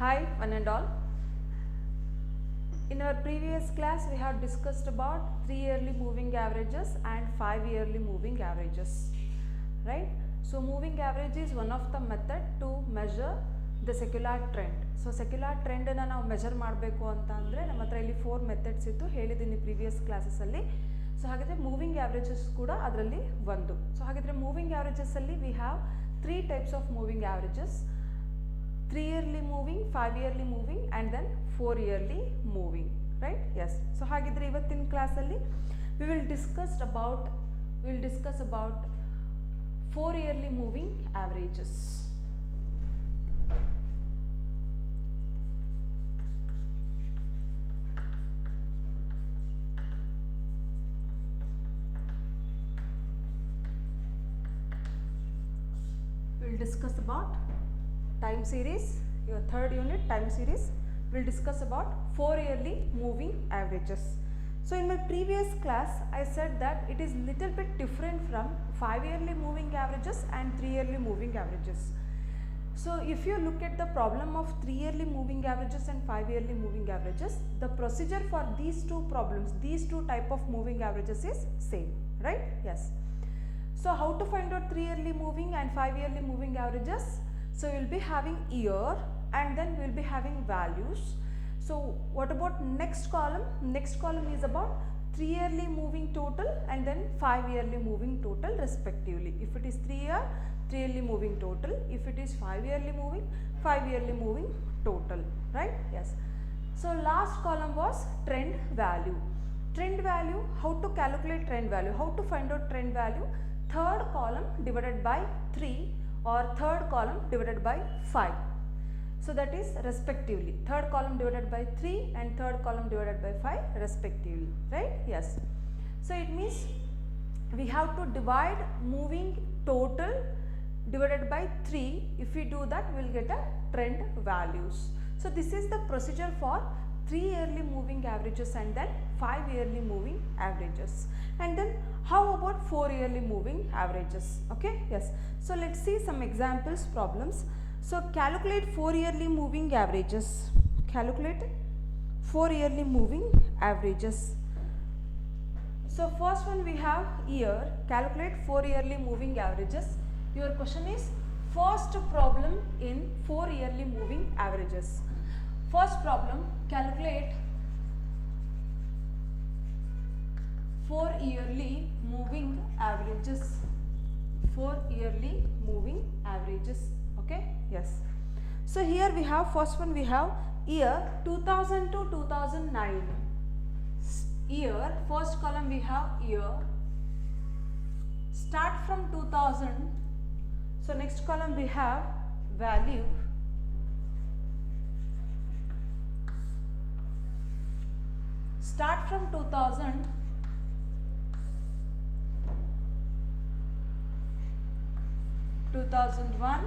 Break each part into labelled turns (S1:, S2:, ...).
S1: Hi one and all. In our previous class we have discussed about 3 yearly moving averages and 5 yearly moving averages, right? So moving average is one of the method to measure the secular trend. So secular trend na ನಾವು measure ಮಾಡಬೇಕು ಅಂತ ಅಂದ್ರೆ ನಮ್ಮ ಹತ್ರ ಇಲ್ಲಿ 4 methods ಇತ್ತು ಹೇಳಿದ್ದೀನಿ previous classes ಅಲ್ಲಿ. ಸೊ ಹಾಗಿದ್ರೆ ಮೂವಿಂಗ್ ಆವರೇಜಸ್ ಕೂಡ ಅದರಲ್ಲಿ ಒಂದು. ಸೊ ಹಾಗಿದ್ರೆ ಮೂವಿಂಗ್ ಆವರೇಜಸ್ ಅಲ್ಲಿ we have 3 types of moving averages. 3 yearly moving, 5 yearly moving and then 4 yearly moving, right? Yes. So ಹಾಗಿದ್ರೆ ಇವತ್ತಿನ ಕ್ಲಾಸ್ ಅಲ್ಲಿ we will discuss about 4 yearly moving averages. We will discuss about time series, your third unit time series. We will discuss about 4 yearly moving averages. So in my previous class I said that it is little bit different from 5 yearly moving averages and 3 yearly moving averages. So if you look at the problem of 3 yearly moving averages and 5 yearly moving averages, the procedure for these two problems, these two type of moving averages is same, right? Yes. So how to find out 3 yearly moving and 5 yearly moving averages? So we will be having year and then we will be having values. So what about next column? Next column is about 3 yearly moving total and then 5 yearly moving total respectively. If it is 3 year, 3 yearly moving total. If it is 5 yearly moving, 5 yearly moving total, right? Yes. So last column was trend value. Trend value, how to calculate trend value? How to find out trend value? Third column divided by 3 or third column divided by 5. So that is respectively. Third column divided by 3 and third column divided by 5 respectively, right? Yes. So it means we have to divide moving total divided by 3. If we do that, we will get a trend values. So this is the procedure for 3 yearly moving averages and then 5 yearly moving averages. And then how about 4 yearly moving averages? Okay, yes. So let's see some examples problems. So calculate 4 yearly moving averages. Calculate 4 yearly moving averages. So first one we have year. Calculate 4 yearly moving averages. Your question is first problem in 4 yearly moving averages. First problem, calculate 4 yearly moving averages. 4 yearly moving averages. Okay, yes. So here we have first one, we have year 2000 to 2009. Year, first column we have year. Start from 2000. So next column we have value. Start from 2000. 2001,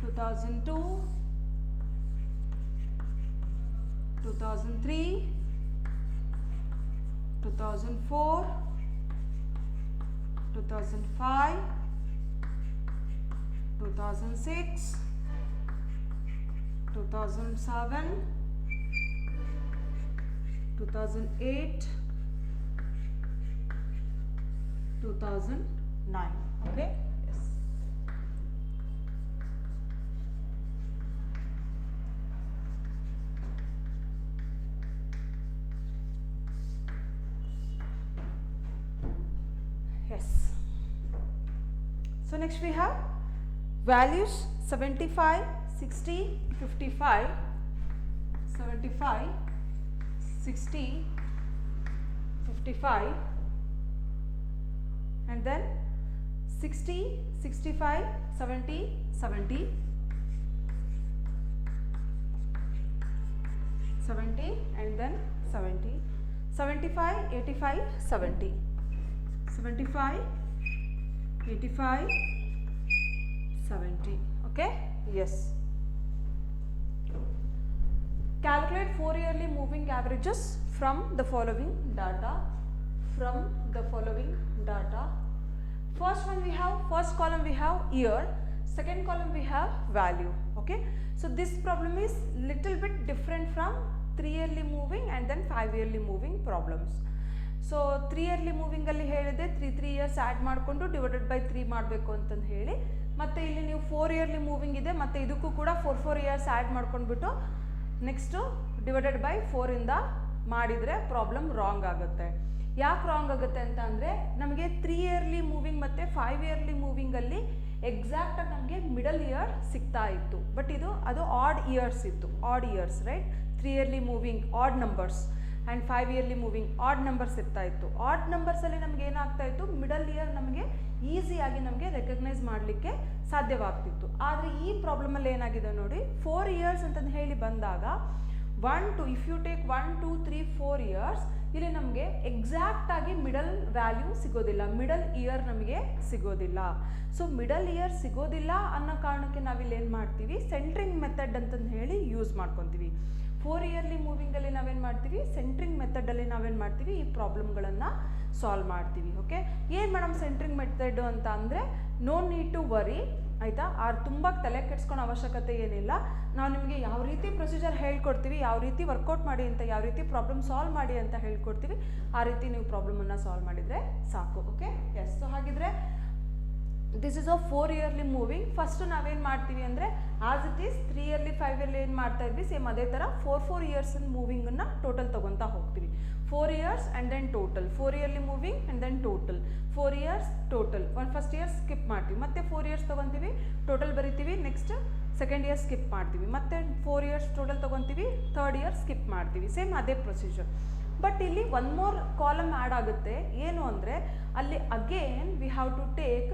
S1: 2002, 2003, 2004, 2005, 2006, 2007, 2008, 2009. Okay, yes. Yes. So next we have values 75, 60, 55, 75, 60, 55 and then 60, 65, 70, 70, 70 and then 70, 75, 85, 70, 75, 85, 70. Okay, yes. Calculate 4 yearly moving averages from the following data. First one we have, first column we have year. second column we have value. Okay, so this problem is little bit different from 3 yearly moving and then 5 yearly moving problems. So 3 yearly ಮೂವಿಂಗಲ್ಲಿ ಹೇಳಿದೆ 3 years add ಮಾಡಿಕೊಂಡು divided by 3 ಮಾಡಬೇಕು ಅಂತಂದು ಹೇಳಿ, ಮತ್ತು ಇಲ್ಲಿ ನೀವು 4 yearly moving ಇದೆ ಮತ್ತು ಇದಕ್ಕೂ ಕೂಡ 4 ಇಯರ್ಸ್ ಆ್ಯಡ್ ಮಾಡ್ಕೊಂಡ್ಬಿಟ್ಟು ನೆಕ್ಸ್ಟು ಡಿವೈಡೆಡ್ ಬೈ 4ಇಂದ ಮಾಡಿದರೆ ಪ್ರಾಬ್ಲಮ್ ರಾಂಗ್ ಆಗುತ್ತೆ. ಯಾಕೆ ರಾಂಗ್ ಆಗುತ್ತೆ ಅಂತ ಅಂದರೆ ನಮಗೆ 3 ಇಯರ್ಲಿ ಮೂವಿಂಗ್ ಮತ್ತು 5 ಇಯರ್ಲಿ ಮೂವಿಂಗಲ್ಲಿ ಎಕ್ಸಾಕ್ಟಾಗಿ ನಮಗೆ ಮಿಡಲ್ ಇಯರ್ ಸಿಗ್ತಾ ಇತ್ತು, ಬಟ್ ಅದು ಆಡ್ ಇಯರ್ಸ್ ಇತ್ತು, odd years right. 3 yearly moving odd numbers and 5 yearly moving odd numbers ಇರ್ತಾ ಇತ್ತು. ಆಡ್ ನಂಬರ್ಸಲ್ಲಿ ನಮಗೆ ಏನಾಗ್ತಾ ಇತ್ತು, ಮಿಡಲ್ ಇಯರ್ ನಮಗೆ ಈಸಿಯಾಗಿ ನಮಗೆ ರೆಕಗ್ನೈಸ್ ಮಾಡಲಿಕ್ಕೆ ಸಾಧ್ಯವಾಗ್ತಿತ್ತು. ಆದರೆ ಈ ಪ್ರಾಬ್ಲಮಲ್ಲಿ ಏನಾಗಿದೆ ನೋಡಿ, 4 ಇಯರ್ಸ್ ಅಂತಂದು ಹೇಳಿ ಬಂದಾಗ 1 2 ಇಫ್ ಯು ಟೇಕ್ 1 2 3 4 ಇಯರ್ಸ್, ಇಲ್ಲಿ ನಮಗೆ ಎಕ್ಸಾಕ್ಟಾಗಿ ಮಿಡಲ್ ವ್ಯಾಲ್ಯೂ ಸಿಗೋದಿಲ್ಲ, ಮಿಡಲ್ ಇಯರ್ ನಮಗೆ ಸಿಗೋದಿಲ್ಲ. ಸೊ ಮಿಡಲ್ ಇಯರ್ ಸಿಗೋದಿಲ್ಲ ಅನ್ನೋ ಕಾರಣಕ್ಕೆ ನಾವಿಲ್ಲಿ ಏನು ಮಾಡ್ತೀವಿ, ಸೆಂಟ್ರಿಂಗ್ ಮೆಥಡ್ ಅಂತಂದು ಹೇಳಿ ಯೂಸ್ ಮಾಡ್ಕೊತೀವಿ. 4 ಇಯರ್ಲಿ ಮೂವಿಂಗಲ್ಲಿ ನಾವೇನು ಮಾಡ್ತೀವಿ, ಸೆಂಟ್ರಿಂಗ್ ಮೆಥಡಲ್ಲಿ ನಾವೇನು ಮಾಡ್ತೀವಿ, ಈ ಪ್ರಾಬ್ಲಮ್ಗಳನ್ನು ಸಾಲ್ವ್ ಮಾಡ್ತೀವಿ. ಓಕೆ, ಏನು ಮೇಡಮ್ ಸೆಂಟ್ರಿಂಗ್ ಮೆಥಡ್ ಅಂತ ಅಂದರೆ, ನೋ ನೀಡ್ ಟು ವರಿ ಆಯಿತಾ, ತುಂಬ ತಲೆ ಕೆಡಿಸ್ಕೊಳೋ ಅವಶ್ಯಕತೆ ಏನಿಲ್ಲ. ನಾವು ನಿಮಗೆ ಯಾವ ರೀತಿ ಪ್ರೊಸೀಜರ್ ಹೇಳ್ಕೊಡ್ತೀವಿ, ಯಾವ ರೀತಿ ವರ್ಕೌಟ್ ಮಾಡಿ ಅಂತ, ಯಾವ ರೀತಿ ಪ್ರಾಬ್ಲಮ್ ಸಾಲ್ವ್ ಮಾಡಿ ಅಂತ ಹೇಳ್ಕೊಡ್ತೀವಿ, ಆ ರೀತಿ ನೀವು ಪ್ರಾಬ್ಲಮನ್ನು ಸಾಲ್ವ್ ಮಾಡಿದರೆ ಸಾಕು. Okay, yes. ಸೊ ಹಾಗಿದ್ರೆ this is a 4 yearly moving. First ನಾವೇನು ಮಾಡ್ತೀವಿ ಅಂದರೆ, as it is 3 yearly 5 yearly ಏನು ಮಾಡ್ತಾ ಇದ್ವಿ, ಸೇಮ್ ಅದೇ ಥರ 4 ಇಯರ್ಸ್ ಮೂವಿಂಗನ್ನು ಟೋಟಲ್ ತೊಗೊತಾ ಹೋಗ್ತೀವಿ. 4 years and then total, 4 yearly moving and then total, 4 years total. First year skip ಮಾಡ್ತೀವಿ, ಮತ್ತೆ 4 ಇಯರ್ಸ್ ತೊಗೊತೀವಿ, ಟೋಟಲ್ ಬರಿತೀವಿ, ನೆಕ್ಸ್ಟ್ ಸೆಕೆಂಡ್ ಇಯರ್ ಸ್ಕಿಪ್ ಮಾಡ್ತೀವಿ, ಮತ್ತೆ 4 ಇಯರ್ಸ್ ಟೋಟಲ್ ತೊಗೊತೀವಿ, ಥರ್ಡ್ ಇಯರ್ ಸ್ಕಿಪ್ ಮಾಡ್ತೀವಿ, ಸೇಮ್ ಅದೇ ಪ್ರೊಸೀಜರ್. ಬಟ್ ಇಲ್ಲಿ ಒನ್ ಮೋರ್ ಕಾಲಮ್ ಆ್ಯಡ್ ಆಗುತ್ತೆ. ಏನು ಅಂದರೆ, ಅಲ್ಲಿ again we have to take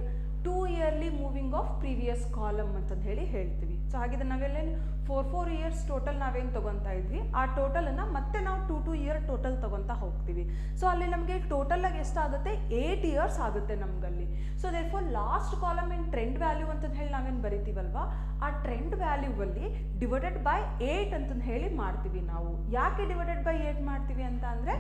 S1: 2 yearly moving of previous column ಅಂತಂದು ಹೇಳ್ತೀವಿ. ಸೊ ಹಾಗಿದ್ರೆ ನಾವೆಲ್ಲೇನು 4 ಇಯರ್ಸ್ ಟೋಟಲ್ ನಾವೇನು ತೊಗೊತಾ ಇದ್ವಿ, ಆ ಟೋಟಲನ್ನು ಮತ್ತೆ ನಾವು 2 ಇಯರ್ ಟೋಟಲ್ ತೊಗೊತಾ ಹೋಗ್ತೀವಿ. ಸೊ ಅಲ್ಲಿ ನಮಗೆ ಟೋಟಲಾಗಿ ಎಷ್ಟಾಗುತ್ತೆ, 8 ಇಯರ್ಸ್ ಆಗುತ್ತೆ ನಮಗಲ್ಲಿ. So therefore last column in trend value ಅಂತಂದು ಹೇಳಿ ನಾವೇನು ಬರಿತೀವಲ್ವ, ಆ ಟ್ರೆಂಡ್ ವ್ಯಾಲ್ಯೂವಲ್ಲಿ ಡಿವೈಡೆಡ್ ಬೈ 8 ಅಂತಂದು ಹೇಳಿ ಮಾಡ್ತೀವಿ ನಾವು. ಯಾಕೆ ಡಿವೈಡೆಡ್ ಬೈ 8 ಮಾಡ್ತೀವಿ ಅಂತ ಅಂದರೆ,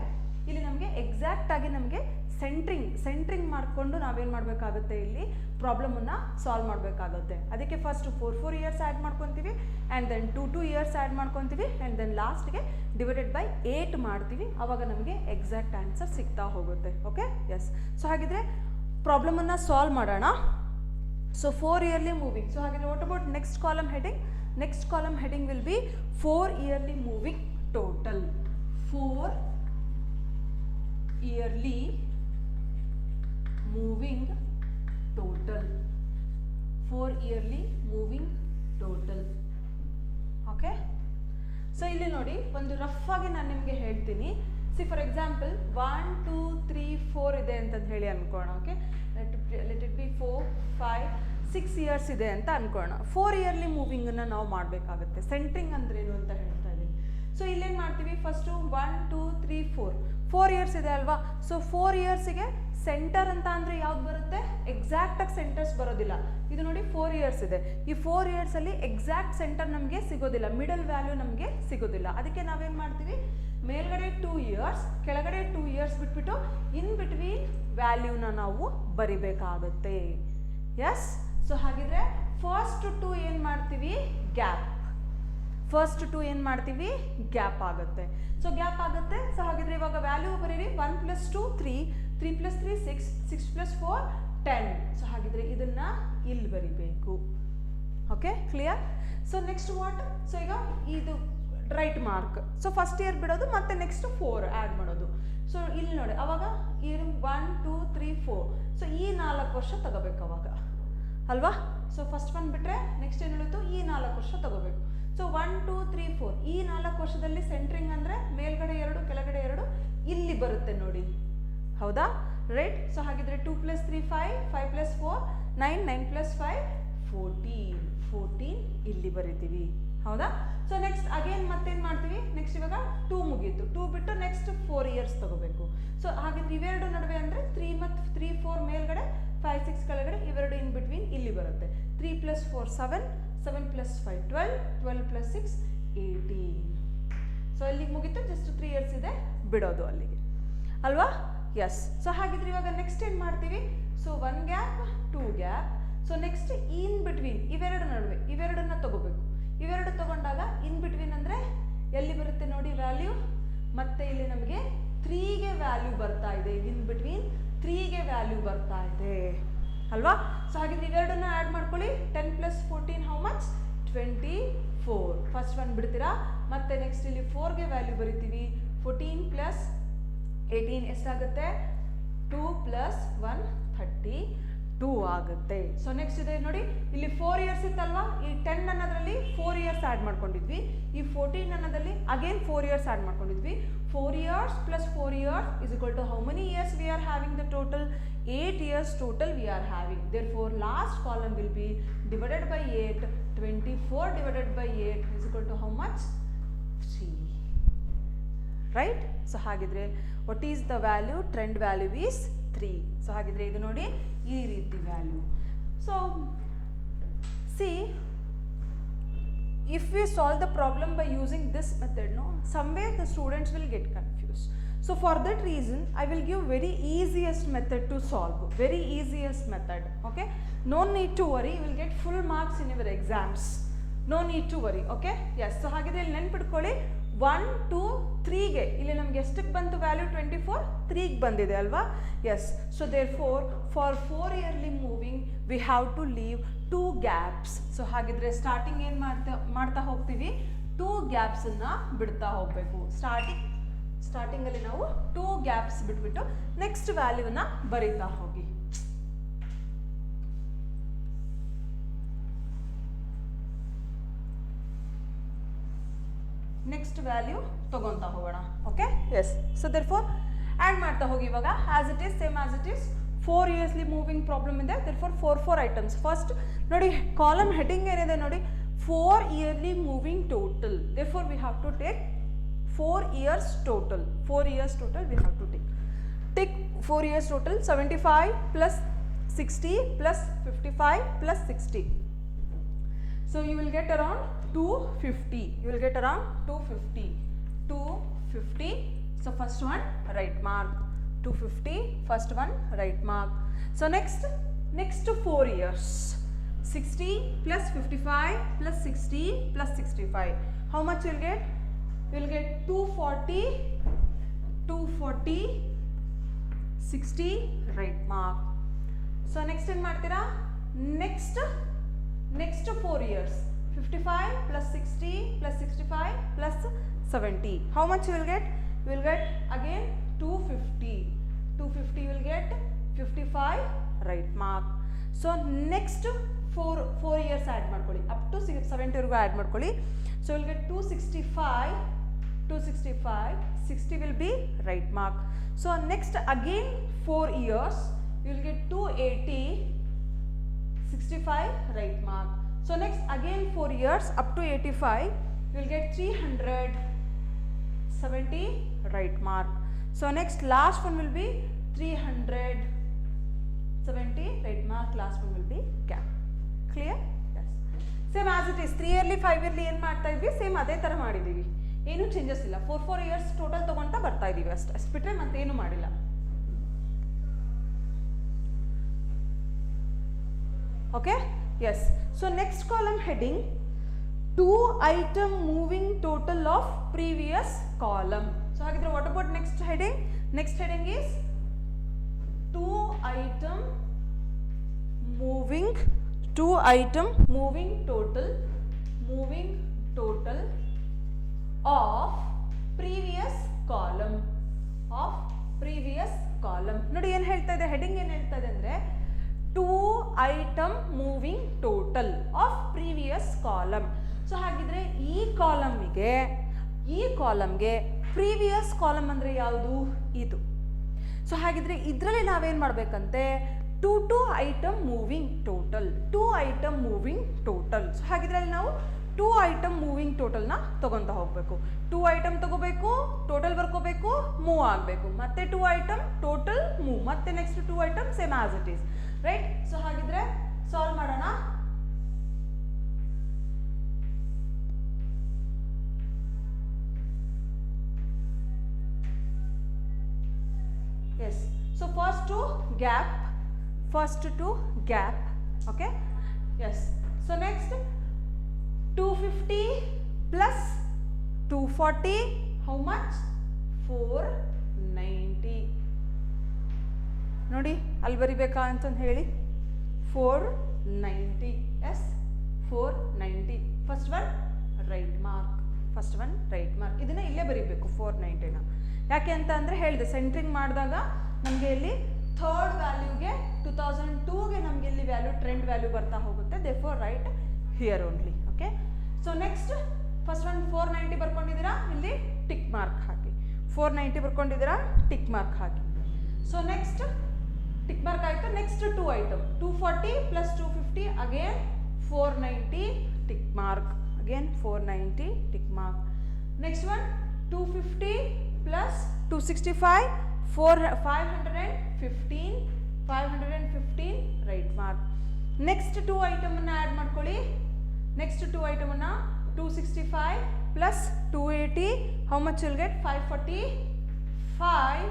S1: ಇಲ್ಲಿ ನಮಗೆ ಎಕ್ಸಾಕ್ಟಾಗಿ ನಮಗೆ ಸೆಂಟ್ರಿಂಗ್ ಮಾಡಿಕೊಂಡು ನಾವೇನು ಮಾಡಬೇಕಾಗುತ್ತೆ, ಇಲ್ಲಿ ಪ್ರಾಬ್ಲಮನ್ನು ಸಾಲ್ವ್ ಮಾಡಬೇಕಾಗುತ್ತೆ. ಅದಕ್ಕೆ ಫಸ್ಟ್ 4 ಇಯರ್ಸ್ ಆ್ಯಡ್ ಮಾಡ್ಕೊತೀವಿ, ಆ್ಯಂಡ್ ದೆನ್ 2 ಇಯರ್ಸ್ ಆ್ಯಡ್ ಮಾಡ್ಕೊತೀವಿ, ಆ್ಯಂಡ್ ದೆನ್ ಲಾಸ್ಟ್ಗೆ ಡಿವೈಡೆಡ್ ಬೈ 8 ಮಾಡ್ತೀವಿ. ಆವಾಗ ನಮಗೆ ಎಕ್ಸಾಕ್ಟ್ ಆನ್ಸರ್ ಸಿಗ್ತಾ ಹೋಗುತ್ತೆ. Okay, yes. ಸೊ ಹಾಗಿದ್ರೆ ಪ್ರಾಬ್ಲಮನ್ನು ಸಾಲ್ವ್ ಮಾಡೋಣ. So 4 yearly moving. ಸೊ ಹಾಗಿದ್ರೆ what about next column heading? Next column heading will be 4 yearly moving total. 4 yearly moving total. 4 yearly moving total. Okay, so ಇಲ್ಲಿ ನೋಡಿ, ಒಂದು rough ಆಗಿ ನಾನು ನಿಮಗೆ ಹೇಳ್ತೀನಿ. ಸಿ ಫಾರ್ ಎಕ್ಸಾಂಪಲ್ 1 2 3 4 ಇದೆ ಅಂತಂದು ಹೇಳಿ ಅನ್ಕೋಣ. Okay, let it be 4 5 6 years ಇದೆ ಅಂತ ಅನ್ಕೋಣ. 4 ಇಯರ್ಲಿ ಮೂವಿಂಗನ್ನು ನಾವು ಮಾಡಬೇಕಾಗುತ್ತೆ. ಸೆಂಟ್ರಿಂಗ್ ಅಂದ್ರೇನು ಅಂತ ಹೇಳ್ತಾ ಇದ್ದೀನಿ. ಸೊ ಇಲ್ಲೇನು ಮಾಡ್ತೀವಿ, ಫಸ್ಟು 1 2 3 4 ಇಯರ್ಸ್ ಇದೆ ಅಲ್ವಾ. ಸೊ 4 ಇಯರ್ಸಿಗೆ ಸೆಂಟರ್ ಅಂತ ಅಂದರೆ ಯಾವ್ದು ಬರುತ್ತೆ, ಎಕ್ಸಾಕ್ಟಾಗಿ ಸೆಂಟರ್ಸ್ ಬರೋದಿಲ್ಲ. ಇದು ನೋಡಿ 4 ಇಯರ್ಸ್ ಇದೆ. ಈ 4 ಇಯರ್ಸಲ್ಲಿ ಎಕ್ಸಾಕ್ಟ್ ಸೆಂಟರ್ ನಮಗೆ ಸಿಗೋದಿಲ್ಲ, ಮಿಡಲ್ ವ್ಯಾಲ್ಯೂ ನಮಗೆ ಸಿಗೋದಿಲ್ಲ. ಅದಕ್ಕೆ ನಾವೇನು ಮಾಡ್ತೀವಿ, ಮೇಲ್ಗಡೆ 2 ಇಯರ್ಸ್, ಕೆಳಗಡೆ 2 ಇಯರ್ಸ್ ಬಿಟ್ಬಿಟ್ಟು ಇನ್ ಬಿಟ್ವೀನ್ ವ್ಯಾಲ್ಯೂನ ನಾವು ಬರಿಬೇಕಾಗುತ್ತೆ. ಎಸ್. ಸೊ ಹಾಗಿದ್ರೆ ಫಸ್ಟ್ 2 ಏನು ಮಾಡ್ತೀವಿ, ಗ್ಯಾಪ್. ಫಸ್ಟ್ 2 ಏನು ಮಾಡ್ತೀವಿ, ಗ್ಯಾಪ್ ಆಗುತ್ತೆ. ಸೊ ಗ್ಯಾಪ್ ಆಗುತ್ತೆ. ಸೊ ಹಾಗಿದ್ರೆ ಇವಾಗ ವ್ಯಾಲ್ಯೂ ಬರೀರಿ. 1 + 2 3, 3 + 3 6, 6 + 4 10. ಸೊ ಹಾಗಿದ್ರೆ ಇದನ್ನು ಇಲ್ಲಿ ಬರಿಬೇಕು. Okay, clear? So next what? So ಈಗ ಇದು right mark. So first year ಬಿಡೋದು, ಮತ್ತೆ ನೆಕ್ಸ್ಟ್ 4 ಆ್ಯಡ್ ಮಾಡೋದು. ಸೊ ಇಲ್ಲಿ ನೋಡಿ, ಅವಾಗ 1 2 3 4. ಸೊ ಈ 4 ವರ್ಷ ತಗೋಬೇಕು ಅವಾಗ ಅಲ್ವಾ. ಸೊ ಫಸ್ಟ್ ಬಂದುಬಿಟ್ರೆ ನೆಕ್ಸ್ಟ್ ಏನು ಹೇಳುತ್ತೋ, ಈ 4 ವರ್ಷ ತಗೋಬೇಕು. ಸೊ 1 2 3 4 ಈ 4 ವರ್ಷದಲ್ಲಿ ಸೆಂಟ್ರಿಂಗ್ ಅಂದರೆ ಮೇಲ್ಗಡೆ 2 ಕೆಳಗಡೆ 2 ಇಲ್ಲಿ ಬರುತ್ತೆ ನೋಡಿ, ಹೌದಾ, ರೈಟ್. ಸೊ ಹಾಗಿದ್ರೆ 2 + 3 5, 5 + 4 9, 9 + 5 14 ಇಲ್ಲಿ ಬರಿತೀವಿ, ಹೌದಾ. ಸೊ ನೆಕ್ಸ್ಟ್ ಅಗೇನ್ ಮತ್ತೇನು ಮಾಡ್ತೀವಿ, ನೆಕ್ಸ್ಟ್ ಇವಾಗ 2 ಮುಗೀತು. 2 ಬಿಟ್ಟು ನೆಕ್ಸ್ಟ್ 4 ಇಯರ್ಸ್ ತಗೋಬೇಕು. ಸೊ ಹಾಗಿದ್ರೆ ಇವೆರಡು ನಡುವೆ ಅಂದರೆ 3 ಮತ್ತು 3 4 ಮೇಲ್ಗಡೆ, 5 6 ಕೆಳಗಡೆ, ಇವೆರಡು ಇನ್ ಬಿಟ್ವೀನ್ ಇಲ್ಲಿ ಬರುತ್ತೆ. 3 + 4 7, 7 + 5 12, 12 + 6 18. ಸೊ ಇಲ್ಲಿಗೆ ಮುಗೀತು, ಜಸ್ಟ್ 3 ಇಯರ್ಸ್ ಇದೆ, ಬಿಡೋದು ಅಲ್ಲಿಗೆ ಅಲ್ವಾ. ಎಸ್. ಸೊ ಹಾಗಿದ್ರೆ ಇವಾಗ ನೆಕ್ಸ್ಟ್ ಏನು ಮಾಡ್ತೀವಿ, so 1 gap 2 gap so next in between ಇವೆರಡು ನಡುವೆ ಇವೆರಡನ್ನ ತಗೋಬೇಕು. ಇವೆರಡು ತಗೊಂಡಾಗ ಇನ್ ಬಿಟ್ವೀನ್ ಅಂದರೆ ಎಲ್ಲಿ ಬರುತ್ತೆ ನೋಡಿ ವ್ಯಾಲ್ಯೂ, ಮತ್ತೆ ಇಲ್ಲಿ ನಮಗೆ 3ಗೆ ವ್ಯಾಲ್ಯೂ ಬರ್ತಾ ಇದೆ. ಇನ್ ಬಿಟ್ವೀನ್ 3ಗೆ ವ್ಯಾಲ್ಯೂ ಬರ್ತಾ ಇದೆ ಅಲ್ವಾ. ಸೊ ಹಾಗಿದ್ರೆ ಇವೆರಡನ್ನ ಆ್ಯಡ್ ಮಾಡ್ಕೊಳ್ಳಿ. 10 + 14 ಹೌ ಮಚ್? 24. ಫಸ್ಟ್ ಒನ್ ಬಿಡ್ತೀರಾ, ಮತ್ತೆ ನೆಕ್ಸ್ಟ್ ಇಲ್ಲಿ 4ಗೆ ವ್ಯಾಲ್ಯೂ ಬರಿತೀವಿ. 14 + 18 ಎಷ್ಟಾಗುತ್ತೆ? 2 + 1 32 ಆಗುತ್ತೆ. ಸೊ ನೆಕ್ಸ್ಟ್ ಇದೆ ನೋಡಿ, ಇಲ್ಲಿ 4 ಇಯರ್ಸ್ ಇತ್ತಲ್ವಾ, ಈ 10 ಅನ್ನೋದ್ರಲ್ಲಿ 4 ಇಯರ್ಸ್ ಆ್ಯಡ್ ಮಾಡ್ಕೊಂಡಿದ್ವಿ. ಈ 14 ಅನ್ನೋದಲ್ಲಿ ಅಗೇನ್ 4 ಇಯರ್ಸ್ ಆ್ಯಡ್ ಮಾಡ್ಕೊಂಡಿದ್ವಿ. 4 years + 4 years is equal to how many years we are having the total? 8 years total we are having. Therefore last column will be divided by 8. 24 divided by 8 is equal to how much? 3. Right? So ಹಾಗಿದ್ರೆ what is the value? Trend value is 3. So ಹಾಗಿದ್ರೆ ಇದು ನೋಡಿ ಈ ರೀತಿ value. So see, if we solve the problem by using this method, no, somewhere the students will get confused. So for that reason I will give very easiest method to solve, very easiest method. Okay, no need to worry, you will get full marks in your exams, no need to worry. Okay, yes. So ಹಾಗಿದ್ರೆ ಇಲ್ಲಿ ನೆನಪಿಟ್ಕೊಳ್ಳಿ, 1 2 3ಗೆ ಇಲ್ಲಿ ನಮಗೆ ಎಷ್ಟಕ್ಕೆ ಬಂತು value? 24, 3ಗೆ ಬಂದಿದೆ ಅಲ್ವಾ. S. So therefore for 4 yearly moving we have to leave 2 gaps. So ಹಾಗಿದ್ರೆ starting ಏನು ಮಾಡ್ತಾ ಹೋಗ್ತೀವಿ? 2 ಗ್ಯಾಪ್ಸನ್ನು ಬಿಡ್ತಾ ಹೋಗಬೇಕು. ಸ್ಟಾರ್ಟಿಂಗಲ್ಲಿ ನಾವು 2 ಗ್ಯಾಪ್ಸ್ ಬಿಟ್ಬಿಟ್ಟು ನೆಕ್ಸ್ಟ್ ವ್ಯಾಲ್ಯೂನ ಬರೀತಾ ಹೋಗಿ. ನೆಕ್ಸ್ಟ್ ವ್ಯಾಲ್ಯೂ ತಗೊಂತಾ ಹೋಗೋಣ. Okay, yes. So therefore add ಮಾಡ್ತಾ ಹೋಗಿ ಇವಾಗ as it is, same as it is. 4 yearsly moving problem ಇದೆ. therefore 4 items. ಫಸ್ಟ್ ನೋಡಿ ಕಾಲಮ್ ಹೆಡಿಂಗ್ ಏನಿದೆ ನೋಡಿ, 4 yearly moving total. therefore we have to take 4 years total. 4 years total we have to take 4 years total. 75 plus 60 plus 55 plus 60. So you will get around 250. You will get around 250. 250. So first one right mark. 250. First one right mark. So next 4 years. 60 plus 55 plus 60 plus 65. How much you will get? You will get 240. 240. 60 right mark. So next ಏನು ಮಾಡ್ತೀರಾ? Next 4 years. 55 plus 60 plus 65 plus 70. How much you will get? You will get again 250. 250 you will get 55 right mark. So next 4 years add ಮಾಡ್ಕೊಳ್ಳಿ, up to 70 ವರೆಗೂ add ಮಾಡ್ಕೊಳ್ಳಿ. So you will get 265. 60 will be right mark. So next again 4 years you will get 280. 65 right mark. So next again 4 years up to 85 you will get 370 right mark. So next last one will be 370 right mark. Last one will be gap. Clear? Yes. Same as it is. 3 yearly 5 yearly ಏನು ಮಾಡ್ತಾ ಇದ್ವಿ, same ಅದೇ ಥರ ಮಾಡಿದ್ದೀವಿ, ಏನೂ changes ಇಲ್ಲ. 4 years total ತೊಗೊಳ್ತಾ ಬರ್ತಾ ಇದ್ದೀವಿ ಅಷ್ಟು ಬಿಟ್ಟರೆ ಮತ್ತೇನು ಮಾಡಿಲ್ಲ. Okay, yes. So next column heading 2 item moving total of previous column. So ಹಾಗಿದ್ರೆ what about next heading? Next heading is 2 item moving total of previous column. ನೋಡಿ ಏನು ಹೇಳ್ತಾ ಇದೆ ಹೆಡಿಂಗ್, ಏನು ಹೇಳ್ತಾ ಇದೆ ಅಂದರೆ 2 item moving total of previous column. So ಹಾಗಿದ್ರೆ ಈ ಕಾಲಮ್ಗೆ ಪ್ರೀವಿಯಸ್ ಕಾಲಮ್ ಅಂದರೆ ಯಾವುದು? ಇದು. ಸೊ ಹಾಗಿದ್ರೆ ಇದರಲ್ಲಿ ನಾವೇನು ಮಾಡಬೇಕಂತೆ? 2 item moving total. ಸೊ ಹಾಗಿದ್ರೆ ಅಲ್ಲಿ ನಾವು 2 item moving totalನ ತೊಗೊತಾ ಹೋಗಬೇಕು. 2 item ತಗೋಬೇಕು, ಟೋಟಲ್ ಬರ್ಕೋಬೇಕು, ಮೂವ್ ಆಗಬೇಕು, ಮತ್ತೆ 2 item ಟೋಟಲ್ ಮೂವ್, ಮತ್ತೆ next 2 item same as it is. Right? So ಹಾಗಿದ್ರೆ ಸಾಲ್ವ್ ಮಾಡೋಣ. Yes. So first two gap. Okay, yes. So next 250 plus 240, how much? 490. ನೋಡಿ ಅಲ್ಲಿ ಬರಿಬೇಕಾ ಅಂತಂದು ಹೇಳಿ. 490. Yes 490. First one right mark. First one right mark. ಇದನ್ನ ಇಲ್ಲೇ ಬರಿಬೇಕು 490ನ. ಯಾಕೆ ಅಂತ ಅಂದರೆ ಹೇಳಿದೆ ಸೆಂಟ್ರಿಂಗ್ ಮಾಡಿದಾಗ ನಮಗೆ ಇಲ್ಲಿ ಥರ್ಡ್ ವ್ಯಾಲ್ಯೂಗೆ 2002ಗೆ ನಮಗೆ ಇಲ್ಲಿ ವ್ಯಾಲ್ಯೂ ಟ್ರೆಂಡ್ ವ್ಯಾಲ್ಯೂ ಬರ್ತಾ ಹೋಗುತ್ತೆ. Therefore right here only. Okay, so next first one 490 ಬರ್ಕೊಂಡಿದ್ದೀರಾ, ಇಲ್ಲಿ ಟಿಕ್ ಮಾರ್ಕ್ ಹಾಕಿ. 490 ಬರ್ಕೊಂಡಿದ್ದೀರಾ, ಟಿಕ್ ಮಾರ್ಕ್ ಹಾಕಿ. ಸೊ ನೆಕ್ಸ್ಟ್ ಟಿಕ್ ಮಾರ್ಕ್ ಆಯಿತು. Next 2 item 240 plus 250 again 490 tick mark. Again 490 tick mark. Next one 250 plus 265 515 right mark. Next 2 ಐಟಮನ್ನು add ಮಾಡ್ಕೊಳ್ಳಿ. Next 2 ಐಟಮನ್ನು 265 plus 280 how much you'll get? 545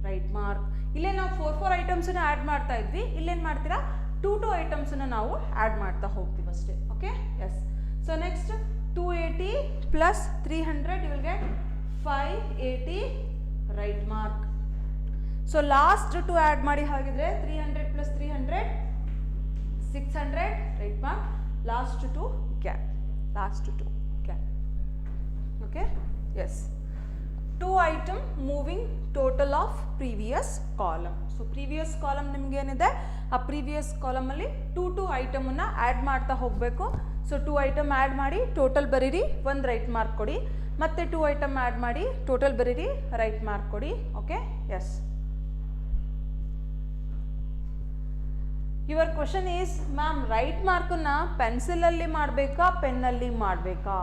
S1: right mark. ಇಲ್ಲೇ ನಾವು 4 ಐಟಮ್ಸನ್ನು add ಮಾಡ್ತಾ ಇದ್ವಿ. ಇಲ್ಲೇನು ಮಾಡ್ತೀರಾ 2 ಐಟಮ್ಸನ್ನು ನಾವು ಆ್ಯಡ್ ಮಾಡ್ತಾ ಹೋಗ್ತೀವಿ ಅಷ್ಟೇ. Okay, yes. So next 280 plus 300 you will get 580 right mark. So last 2 add ಮಾಡಿ ಹಾಗಿದ್ರೆ 300 plus 300 600 right mark. Last 2 gap. Last 2 gap. Okay, yes. 2 item moving total of previous column. So previous column ನಿಮ್ಗೆ ಏನಿದೆ ಆ previous ಕಾಲಮಲ್ಲಿ 2 ಐಟಮನ್ನು add ಮಾಡ್ತಾ ಹೋಗಬೇಕು. So 2 item add ಮಾಡಿ total ಬರೀರಿ, 1 ರೈಟ್ ಮಾರ್ಕ್ ಕೊಡಿ. ಮತ್ತೆ 2 ಐಟಮ್ ಆ್ಯಡ್ ಮಾಡಿ ಟೋಟಲ್ ಬರೀರಿ, ರೈಟ್ ಮಾರ್ಕ್ ಕೊಡಿ. Okay, yes. Your question is ma'am right ಮಾರ್ಕನ್ನು ಪೆನ್ಸಿಲಲ್ಲಿ ಮಾಡಬೇಕಾ ಪೆನ್ನಲ್ಲಿ ಮಾಡಬೇಕಾ?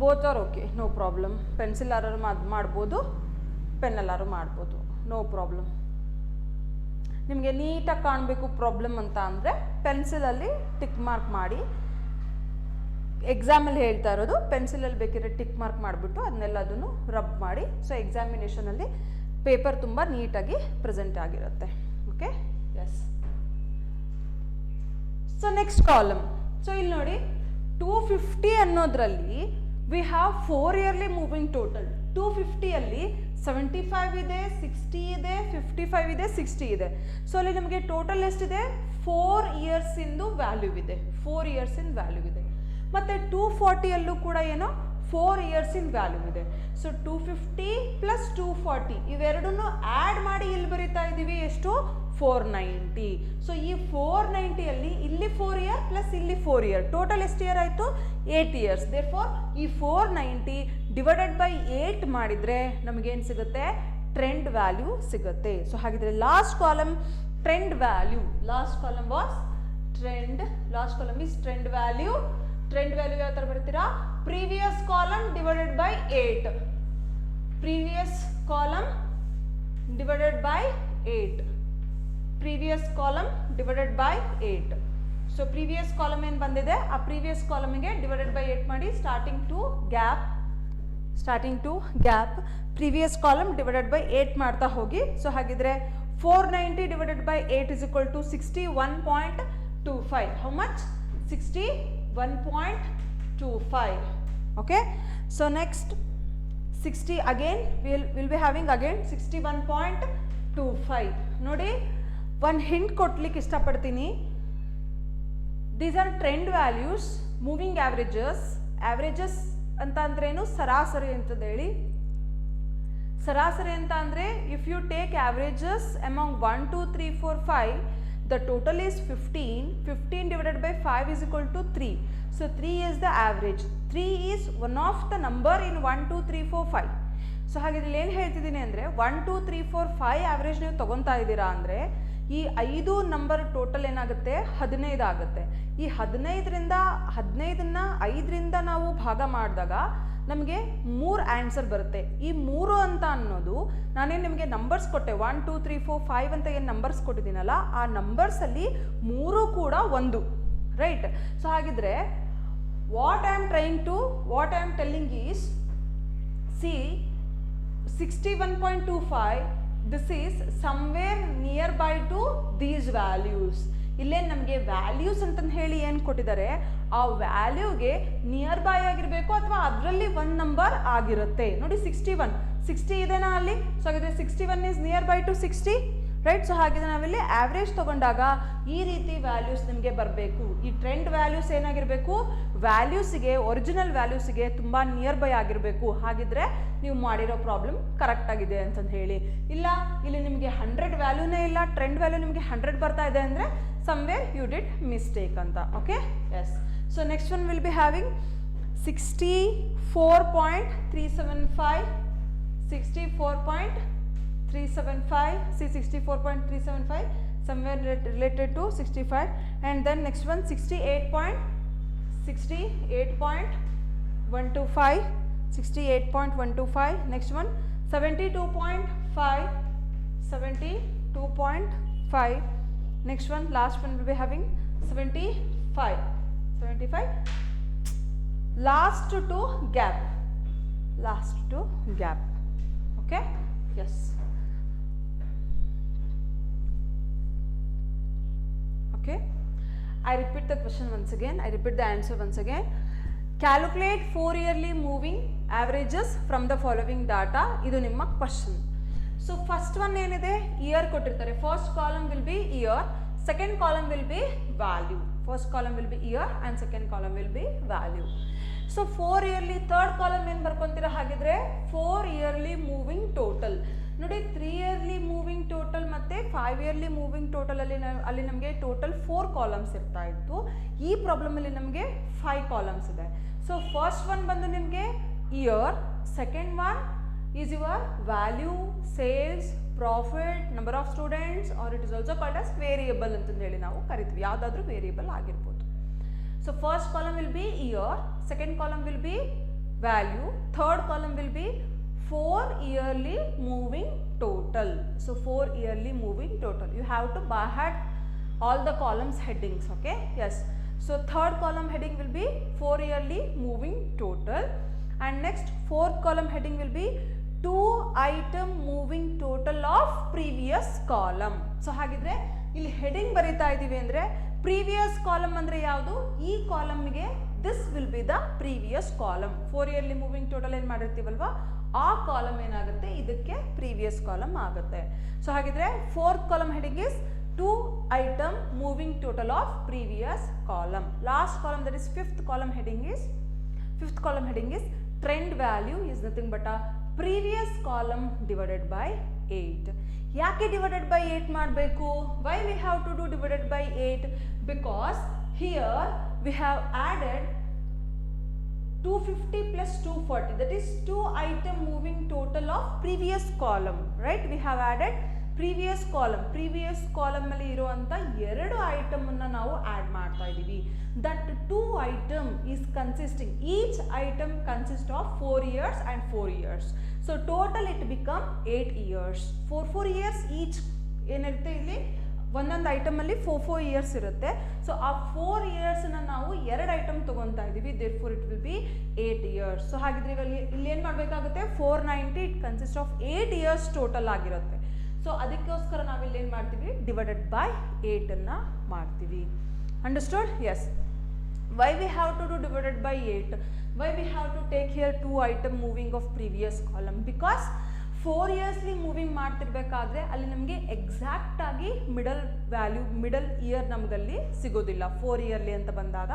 S1: Both are okay, no problem. Pencil ಆರು ಮಾಡ್ಬೋದು, ಪೆನ್ನಲ್ಲಾರು ಮಾಡ್ಬೋದು, ನೋ ಪ್ರಾಬ್ಲಮ್. ನಿಮಗೆ ನೀಟಾಗಿ ಕಾಣಬೇಕು ಪ್ರಾಬ್ಲಮ್ ಅಂತ ಅಂದರೆ ಪೆನ್ಸಿಲಲ್ಲಿ ಟಿಕ್ ಮಾರ್ಕ್ ಮಾಡಿ. ಎಕ್ಸಾಮಲ್ಲಿ ಹೇಳ್ತಾ ಇರೋದು ಪೆನ್ಸಿಲಲ್ಲಿ ಬೇಕಿದ್ರೆ ಟಿಕ್ ಮಾರ್ಕ್ ಮಾಡಿಬಿಟ್ಟು ಅದನ್ನೆಲ್ಲದನ್ನು ರಬ್ ಮಾಡಿ. ಸೊ ಎಕ್ಸಾಮಿನೇಷನಲ್ಲಿ ಪೇಪರ್ ತುಂಬ ನೀಟಾಗಿ ಪ್ರೆಸೆಂಟ್ ಆಗಿರುತ್ತೆ. Okay, yes. So next column. So ಇಲ್ಲಿ ನೋಡಿ 250 ಅನ್ನೋದ್ರಲ್ಲಿ we have 4 yearly moving total. 250ಯಲ್ಲಿ 75 ಇದೆ, 60 ಇದೆ, 55 ಇದೆ, 60 ಇದೆ. ಸೊ ಅಲ್ಲಿ ನಮಗೆ ಟೋಟಲ್ ಎಷ್ಟಿದೆ? 4 ಇಯರ್ಸಿಂದು ವ್ಯಾಲ್ಯೂ ಇದೆ. 4 ಇಯರ್ಸಿಂದ ವ್ಯಾಲ್ಯೂ ಇದೆ. ಮತ್ತು 240ಯಲ್ಲೂ ಕೂಡ ಏನೋ 4 ಇಯರ್ಸಿಂದ ವ್ಯಾಲ್ಯೂ ಇದೆ. ಸೊ 250 plus 240 ಇವೆರಡನ್ನೂ ಆ್ಯಡ್ ಮಾಡಿ ಇಲ್ಲಿ ಬರಿತಾ ಇದ್ದೀವಿ. ಎಷ್ಟು? 490. ಸೊ ಈ 490ಯಲ್ಲಿ ಇಲ್ಲಿ 4 ಇಯರ್ ಪ್ಲಸ್ ಇಲ್ಲಿ 4 ಇಯರ್ ಟೋಟಲ್ ಎಷ್ಟು ಇಯರ್ ಆಯಿತು? 8 ಇಯರ್ಸ್. ದೇರ್ಫೋರ್ ಈ 490 ಡಿವೈಡೆಡ್ ಬೈ 8 ಮಾಡಿದರೆ ನಮಗೇನು ಸಿಗುತ್ತೆ? ಟ್ರೆಂಡ್ ವ್ಯಾಲ್ಯೂ ಸಿಗುತ್ತೆ. ಸೊ ಹಾಗಿದ್ರೆ last column trend value. Last column was trend. Last column is trend value. Trend value ಯಾವ ಥರ ಬರ್ತೀರಾ? Previous column divided by 8. Previous column divided by 8. Previous column divided by 8. So previous column ಏನು ಬಂದಿದೆ ಆ previous ಕಾಲಮಿಗೆ divided by 8 ಮಾಡಿ. Starting two gap previous column divided by 8 ಮಾಡ್ತಾ ಹೋಗಿ. ಸೊ ಹಾಗಿದ್ರೆ 490 divided by 8 is equal to 61.25. How much? 61.25. Okay, so next 60 again we'll be having again 61.25. ನೋಡಿ ಒಂದು ಹಿಂಟ್ ಕೊಡ್ಲಿಕ್ಕೆ ಇಷ್ಟಪಡ್ತೀನಿ. These are trend values, moving averages. Averages ಅಂತ ಅಂದ್ರೇನು? ಸರಾಸರಿ ಅಂತಂದೇಳಿ. ಸರಾಸರಿ ಅಂತ ಅಂದರೆ if you take averages among 1 2 3 4 5 the total is 15. 15 divided by 5 is equal to 3. So 3 is the average. 3 is one of the number in 1 2 3 4 5. So ಹಾಗಿದ್ರೆ ಏನು ಹೇಳ್ತಿದ್ದೀನಿ ಅಂದರೆ 1 2 3 4 5 ಆವ್ರೇಜ್ ನೀವು ತೊಗೊತಾ ಇದ್ದೀರಾ ಅಂದರೆ ಈ 5 ನಂಬರ್ ಟೋಟಲ್ ಏನಾಗುತ್ತೆ? 15 ಆಗುತ್ತೆ. ಈ 15ರಿಂದ 5ರಿಂದ ನಾವು ಭಾಗ ಮಾಡಿದಾಗ ನಮಗೆ 3 ಆನ್ಸರ್ ಬರುತ್ತೆ. ಈ 3 ಅಂತ ಅನ್ನೋದು ನಾನೇನು ನಿಮಗೆ ನಂಬರ್ಸ್ ಕೊಟ್ಟೆ 1 2 3 4 5 ಅಂತ ಏನು ನಂಬರ್ಸ್ ಕೊಟ್ಟಿದ್ದೀನಲ್ಲ ಆ ನಂಬರ್ಸಲ್ಲಿ 3 ಕೂಡ 1, ರೈಟ್? ಸೊ ಹಾಗಿದ್ರೆ what I am telling is C 61.25 this is somewhere nearby to these values. ಇಲ್ಲೇನು ನಮಗೆ ವ್ಯಾಲ್ಯೂಸ್ ಅಂತಂದು ಹೇಳಿ ಏನು ಕೊಟ್ಟಿದ್ದಾರೆ, ಆ ವ್ಯಾಲ್ಯೂಗೆ ನಿಯರ್ ಬೈ ಆಗಿರಬೇಕು ಅಥವಾ ಅದರಲ್ಲಿ ಒಂದು ನಂಬರ್ ಆಗಿರುತ್ತೆ. ನೋಡಿ 60 ಇದೆನಾ ಅಲ್ಲಿ, ಸೊ ಹಾಗಿದ್ರೆ 61 is near by two 60, right. So ಹಾಗಿದ್ರೆ ನಾವಿಲ್ಲಿ ಆವ್ರೇಜ್ ತಗೊಂಡಾಗ ಈ ರೀತಿ ವ್ಯಾಲ್ಯೂಸ್ ನಿಮಗೆ ಬರಬೇಕು. ಈ ಟ್ರೆಂಡ್ ವ್ಯಾಲ್ಯೂಸ್ ಏನಾಗಿರಬೇಕು, ವ್ಯಾಲ್ಯೂಸಿಗೆ ಒರಿಜಿನಲ್ ವ್ಯಾಲ್ಯೂಸಿಗೆ ತುಂಬ ನಿಯರ್ ಬೈ ಆಗಿರಬೇಕು. ಹಾಗಿದ್ರೆ ನೀವು ಮಾಡಿರೋ ಪ್ರಾಬ್ಲಮ್ ಕರೆಕ್ಟ್ ಆಗಿದೆ ಅಂತಂದು ಹೇಳಿ. ಇಲ್ಲ ಇಲ್ಲಿ ನಿಮಗೆ 100 ವ್ಯಾಲ್ಯೂನೇ ಇಲ್ಲ, ಟ್ರೆಂಡ್ ವ್ಯಾಲ್ಯೂ ನಿಮಗೆ 100 ಬರ್ತಾ ಇದೆ ಅಂದರೆ ಸಮ್ವೇರ್ ಯು ಡಿಡ್ ಮಿಸ್ಟೇಕ್ ಅಂತ. Okay, yes. So next one will be having 64.375 somewhere related to 65, and then next one 68.125, next one 72.5, next one, last one will be having 75, last two gap, okay, yes. Okay, I repeat the question once again, I repeat the answer once again. Calculate 4 yearly moving averages from the following data. Idu nimma question. So first one ಏನಇದೆ, year ಕೊಟ್ಟಿರ್ತಾರೆ. First column will be year, second column will be value. First column will be year and second column will be value. So 4 yearly third column ಏನು ಬರ್ಕೊತೀರಾ ಹಾಗಿದ್ರೆ, 4 yearly moving total. ನೋಡಿ 3 yearly moving total ಮತ್ತು 5 yearly moving total ಅಲ್ಲಿ ನಮಗೆ total 4 columns ಇರ್ತಾ ಇತ್ತು. ಈ ಪ್ರಾಬ್ಲಮಲ್ಲಿ ನಮಗೆ 5 ಕಾಲಮ್ಸ್ ಇದೆ. ಸೊ ಫಸ್ಟ್ ಒನ್ ಬಂದು ನಿಮಗೆ year, second one is your value, sales, profit, number of students, or it is also called as variable ಅಂತಂದು ಹೇಳಿ ನಾವು ಕರಿತೀವಿ. ಯಾವುದಾದ್ರೂ ವೇರಿಯಬಲ್ ಆಗಿರ್ಬೋದು. So first column will be year, second column will be value, third column will be 4 yearly moving total. So 4 yearly moving total. You have to by heart all the columns headings. Okay, yes. So third column heading will be 4 yearly moving total, and next fourth column heading will be 2 item moving total of previous column. So hagidre illi heading barita idivi andre previous column andre yavdu, ee column ge this will be the previous column. 4 yearly moving total ಏನು ಮಾಡಿರ್ತೀವಲ್ವಾ, ಆ column ಏನಾಗುತ್ತೆ, ಇದಕ್ಕೆ previous column ಆಗುತ್ತೆ. So ಹಾಗಿದ್ರೆ fourth column heading is 2 item moving total of previous column. Last column, that is fifth column heading is trend value is nothing but a previous column divided by 8. ಯಾಕೆ divided by 8 ಮಾಡಬೇಕು? Why we have to do divided by 8? Because here we have added 250 plus 240, that is 2 item moving total of previous column, right? We have added previous column ಅಲ್ಲಿ ಇರುವಂತ 2 item ಅನ್ನ ನಾವು add ಮಾಡ್ತಾ ಇದೀವಿ. that 2 item is consisting, each item consists of 4 years and 4 years. So total it become 8 years. 4 years each ಏನಿರುತ್ತೆ, ಇಲ್ಲಿ ಒಂದೊಂದು item ಅಲ್ಲಿ 4 ಇಯರ್ಸ್ ಇರುತ್ತೆ. ಸೊ ಆ 4 ಇಯರ್ಸ್ನ ನಾವು 2 ಐಟಮ್ ತೊಗೊತಾ ಇದ್ದೀವಿ. Therefore it will be 8 years. So ಹಾಗಿದ್ರೆ ಇಲ್ಲಿ ಏನು ಮಾಡಬೇಕಾಗುತ್ತೆ, 490 it consist of 8 years total ಆಗಿರುತ್ತೆ. ಸೊ ಅದಕ್ಕೋಸ್ಕರ ನಾವಿಲ್ಲಿ ಏನು ಮಾಡ್ತೀವಿ, ಡಿವೈಡೆಡ್ ಬೈ 8 ಅನ್ನ ಮಾಡ್ತೀವಿ. Understood? Yes. Why we have to do divided by 8? Why we have to take here 2 item moving of previous column? Because 4 yearsly moving ಮಾಡ್ತಿರ್ಬೇಕಾದ್ರೆ ಅಲ್ಲಿ ನಮಗೆ ಎಕ್ಸಾಕ್ಟ್ ಆಗಿ ಮಿಡಲ್ ಇಯರ್ ನಮಗಲ್ಲಿ ಸಿಗೋದಿಲ್ಲ. 4 ಇಯರ್ಲಿ ಅಂತ ಬಂದಾಗ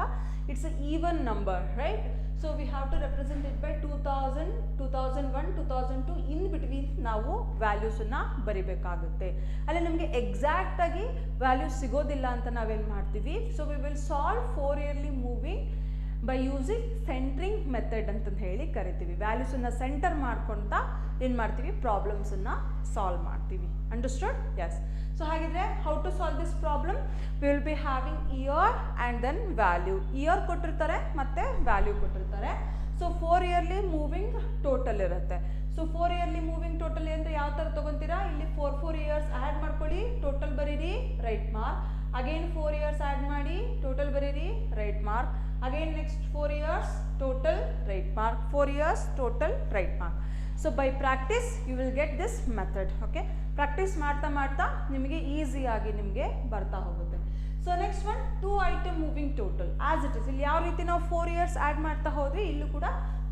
S1: it's a even number, right? So we have to represent it by 2000, 2001, 2002 in between ನಾವು ವ್ಯಾಲ್ಯೂಸನ್ನು ಬರಿಬೇಕಾಗುತ್ತೆ. ಅಲ್ಲಿ ನಮಗೆ ಎಕ್ಸಾಕ್ಟ್ ಆಗಿ ವ್ಯಾಲ್ಯೂಸ್ ಸಿಗೋದಿಲ್ಲ ಅಂತ ನಾವೇನು ಮಾಡ್ತೀವಿ, so we will solve 4 yearly moving by using centring method ಅಂತಂದು ಹೇಳಿ ಕರಿತೀವಿ. ವ್ಯಾಲ್ಯೂಸನ್ನು ಸೆಂಟರ್ ಮಾಡ್ಕೊಳ್ತಾ ಏನು ಮಾಡ್ತೀವಿ, ಪ್ರಾಬ್ಲಮ್ಸನ್ನು ಸಾಲ್ವ್ ಮಾಡ್ತೀವಿ. ಅಂಡರ್ಸ್ಟುಡ್? ಎಸ್. ಸೊ ಹಾಗಿದ್ರೆ how to solve this problem? We will be having year and then value. Year ಕೊಟ್ಟಿರ್ತಾರೆ ಮತ್ತು ವ್ಯಾಲ್ಯೂ ಕೊಟ್ಟಿರ್ತಾರೆ. ಸೊ 4 ಇಯರ್ಲಿ ಮೂವಿಂಗ್ ಟೋಟಲ್ ಇರುತ್ತೆ. ಸೊ 4 ಇಯರ್ಲಿ ಮೂವಿಂಗ್ ಟೋಟಲ್ ಅಂದರೆ ಯಾವ ಥರ ತೊಗೊತೀರಾ, ಇಲ್ಲಿ 4 ಇಯರ್ಸ್ ಆ್ಯಡ್ ಮಾಡ್ಕೊಳ್ಳಿ, ಟೋಟಲ್ ಬರೀರಿ, right mark. Again 4 years add ಮಾಡಿ, ಟೋಟಲ್ ಬರೀರಿ, right mark. Again next 4 years total, right mark. 4 years total, right mark. So by practice you will get this method. Okay, practice ಮಾಡ್ತಾ ಮಾಡ್ತಾ ನಿಮಗೆ ಈಸಿಯಾಗಿ ನಿಮಗೆ ಬರ್ತಾ ಹೋಗುತ್ತೆ. So next one 2 item moving total as it is. ಇಲ್ಲಿ ಯಾವ ರೀತಿ ನಾವು 4 ಇಯರ್ಸ್ ಆ್ಯಡ್ ಮಾಡ್ತಾ ಹೋದ್ವಿ, ಇಲ್ಲೂ ಕೂಡ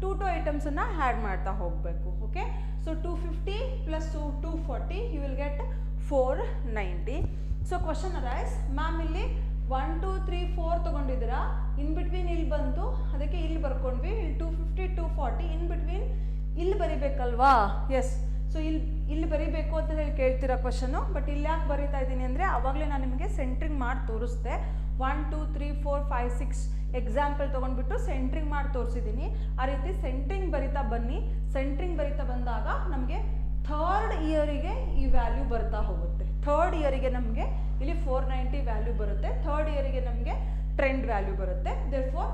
S1: 2 ಐಟಮ್ಸನ್ನು ಆ್ಯಡ್ ಮಾಡ್ತಾ ಹೋಗಬೇಕು. Okay, so 250 plus 240 you will get 490. So question arise, ma'am ಇಲ್ಲಿ 1 2 3 4 ತೊಗೊಂಡಿದ್ದೀರಾ, ಇನ್ ಬಿಟ್ವೀನ್ ಇಲ್ಲಿ ಬಂತು, ಅದಕ್ಕೆ ಇಲ್ಲಿ ಬರ್ಕೊಂಡ್ವಿ. ಇಲ್ಲಿ 250 240 ಇನ್ ಬಿಟ್ವೀನ್ ಇಲ್ಲಿ ಬರಿಬೇಕಲ್ವಾ? ಎಸ್. ಸೊ ಇಲ್ಲಿ ಬರೀಬೇಕು ಅಂತ ಹೇಳಿ ಕೇಳ್ತಿರೋ ಕ್ವಶನು. ಬಟ್ ಇಲ್ಲಿ ಯಾಕೆ ಬರೀತಾ ಇದ್ದೀನಿ ಅಂದರೆ ಆವಾಗಲೇ ನಾನು ನಿಮಗೆ ಸೆಂಟ್ರಿಂಗ್ ಮಾಡಿ ತೋರಿಸ್ದೆ. 1 2 3 4 5 6 ಎಕ್ಸಾಂಪಲ್ ತೊಗೊಂಡ್ಬಿಟ್ಟು ಸೆಂಟ್ರಿಂಗ್ ಮಾಡಿ ತೋರಿಸಿದ್ದೀನಿ. ಆ ರೀತಿ ಸೆಂಟ್ರಿಂಗ್ ಬರಿತಾ ಬನ್ನಿ. ಸೆಂಟ್ರಿಂಗ್ ಬರಿತಾ ಬಂದಾಗ ನಮಗೆ ಥರ್ಡ್ ಇಯರಿಗೆ ಈ ವ್ಯಾಲ್ಯೂ ಬರ್ತಾ ಹೋಗುತ್ತೆ. ಥರ್ಡ್ ಇಯರಿಗೆ ನಮಗೆ ಇಲ್ಲಿ 490 ವ್ಯಾಲ್ಯೂ ಬರುತ್ತೆ. ಥರ್ಡ್ ಇಯರಿಗೆ ನಮಗೆ ಟ್ರೆಂಡ್ ವ್ಯಾಲ್ಯೂ ಬರುತ್ತೆ. ದೇರ್ಫೋರ್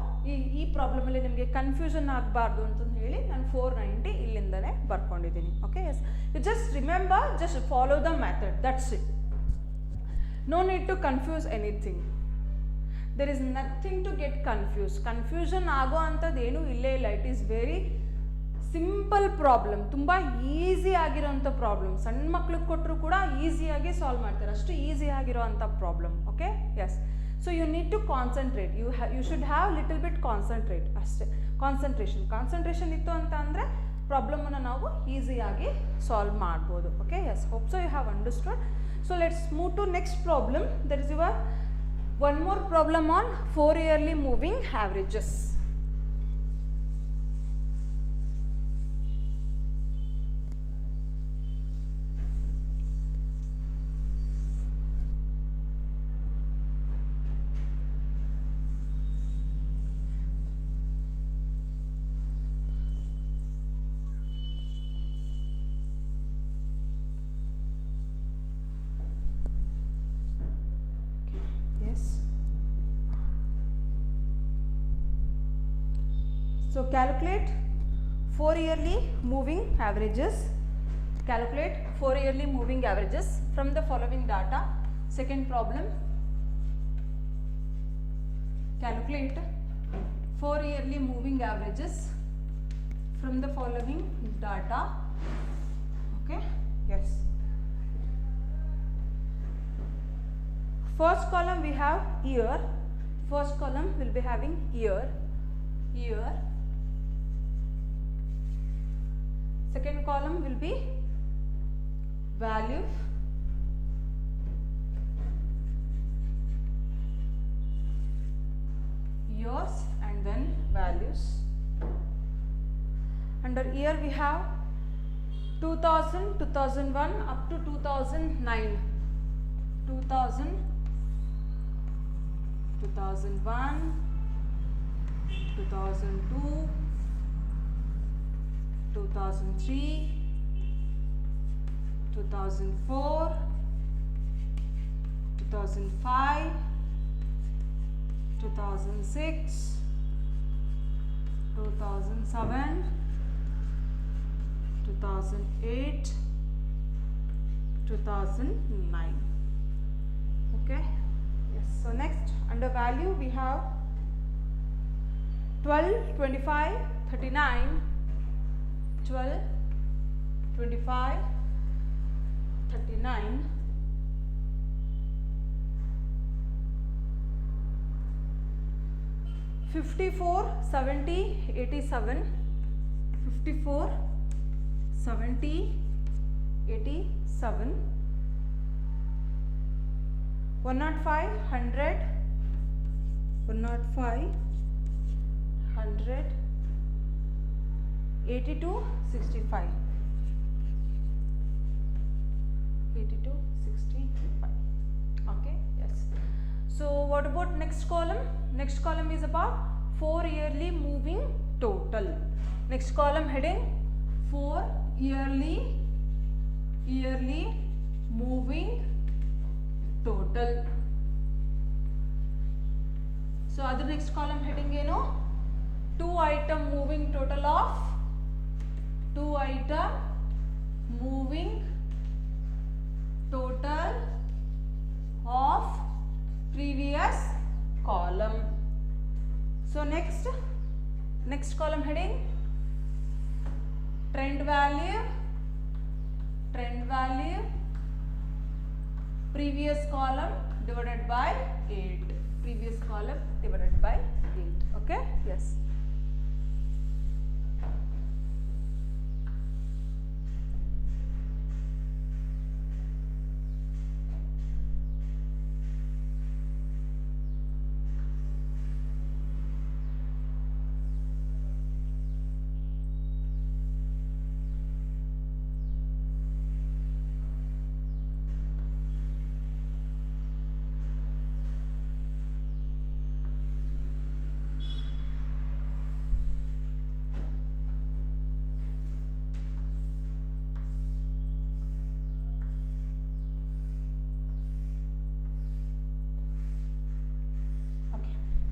S1: ಈ ಪ್ರಾಬ್ಲಮಲ್ಲಿ ನಿಮಗೆ ಕನ್ಫ್ಯೂಷನ್ ಆಗಬಾರ್ದು ಅಂತಂದು ಹೇಳಿ ನಾನು 490 ಇಲ್ಲಿಂದಲೇ ಬರ್ಕೊಂಡಿದ್ದೀನಿ. Okay, yes, you just remember, just follow the method, that's it. No need to confuse anything. There is nothing to get confuse. Confusion ಆಗೋ ಅಂಥದ್ದು ಏನೂ ಇಲ್ಲೇ ಇಲ್ಲ. It is very simple problem, ತುಂಬ ಈಸಿ ಆಗಿರೋಂಥ ಪ್ರಾಬ್ಲಮ್. ಸಣ್ಣ ಮಕ್ಳಿಗೆ ಕೊಟ್ಟರು ಕೂಡ ಈಸಿಯಾಗಿ ಸಾಲ್ವ್ ಮಾಡ್ತಾರೆ, ಅಷ್ಟು ಈಸಿ ಆಗಿರೋ ಅಂಥ problem. Okay, yes. So you need to concentrate. You should have little bit concentrate ಅಷ್ಟೇ. ಕಾನ್ಸಂಟ್ರೇಷನ್ ಇತ್ತು ಅಂತ ಅಂದರೆ ಪ್ರಾಬ್ಲಮನ್ನು ನಾವು ಈಸಿಯಾಗಿ ಸಾಲ್ವ್ ಮಾಡ್ಬೋದು. Okay, yes, hope so you have understood. So let's move to next problem. That is your one more problem on 4 yearly moving averages. So calculate 4 yearly moving averages. Calculate 4 yearly moving averages from the following data. Second problem. Calculate 4 yearly moving averages from the following data. Okay. Yes. First column we have year. First column will be having year. Second column will be value. Years and then values. Under year we have 2000, 2001 up to 2009. 2000, 2001, 2002, 2003, 2004, 2005, 2006, 2007, 2008, 2009. Okay. Yes. So next under value we have 12, 25, 39, 12, 25, 39, 54, 70, 87, 54, 70, 87, 105, 100, 105, 100, 82, 65, 82, 65. Okay, yes. So what about next column? Next column is about 4 yearly moving total. Next column heading 4 yearly moving total. So other next column heading ಏನು 2 item moving total of 2 item moving total of previous column. So next column heading trend value, previous column divided by 8. Previous column divided by 8. Okay? Yes.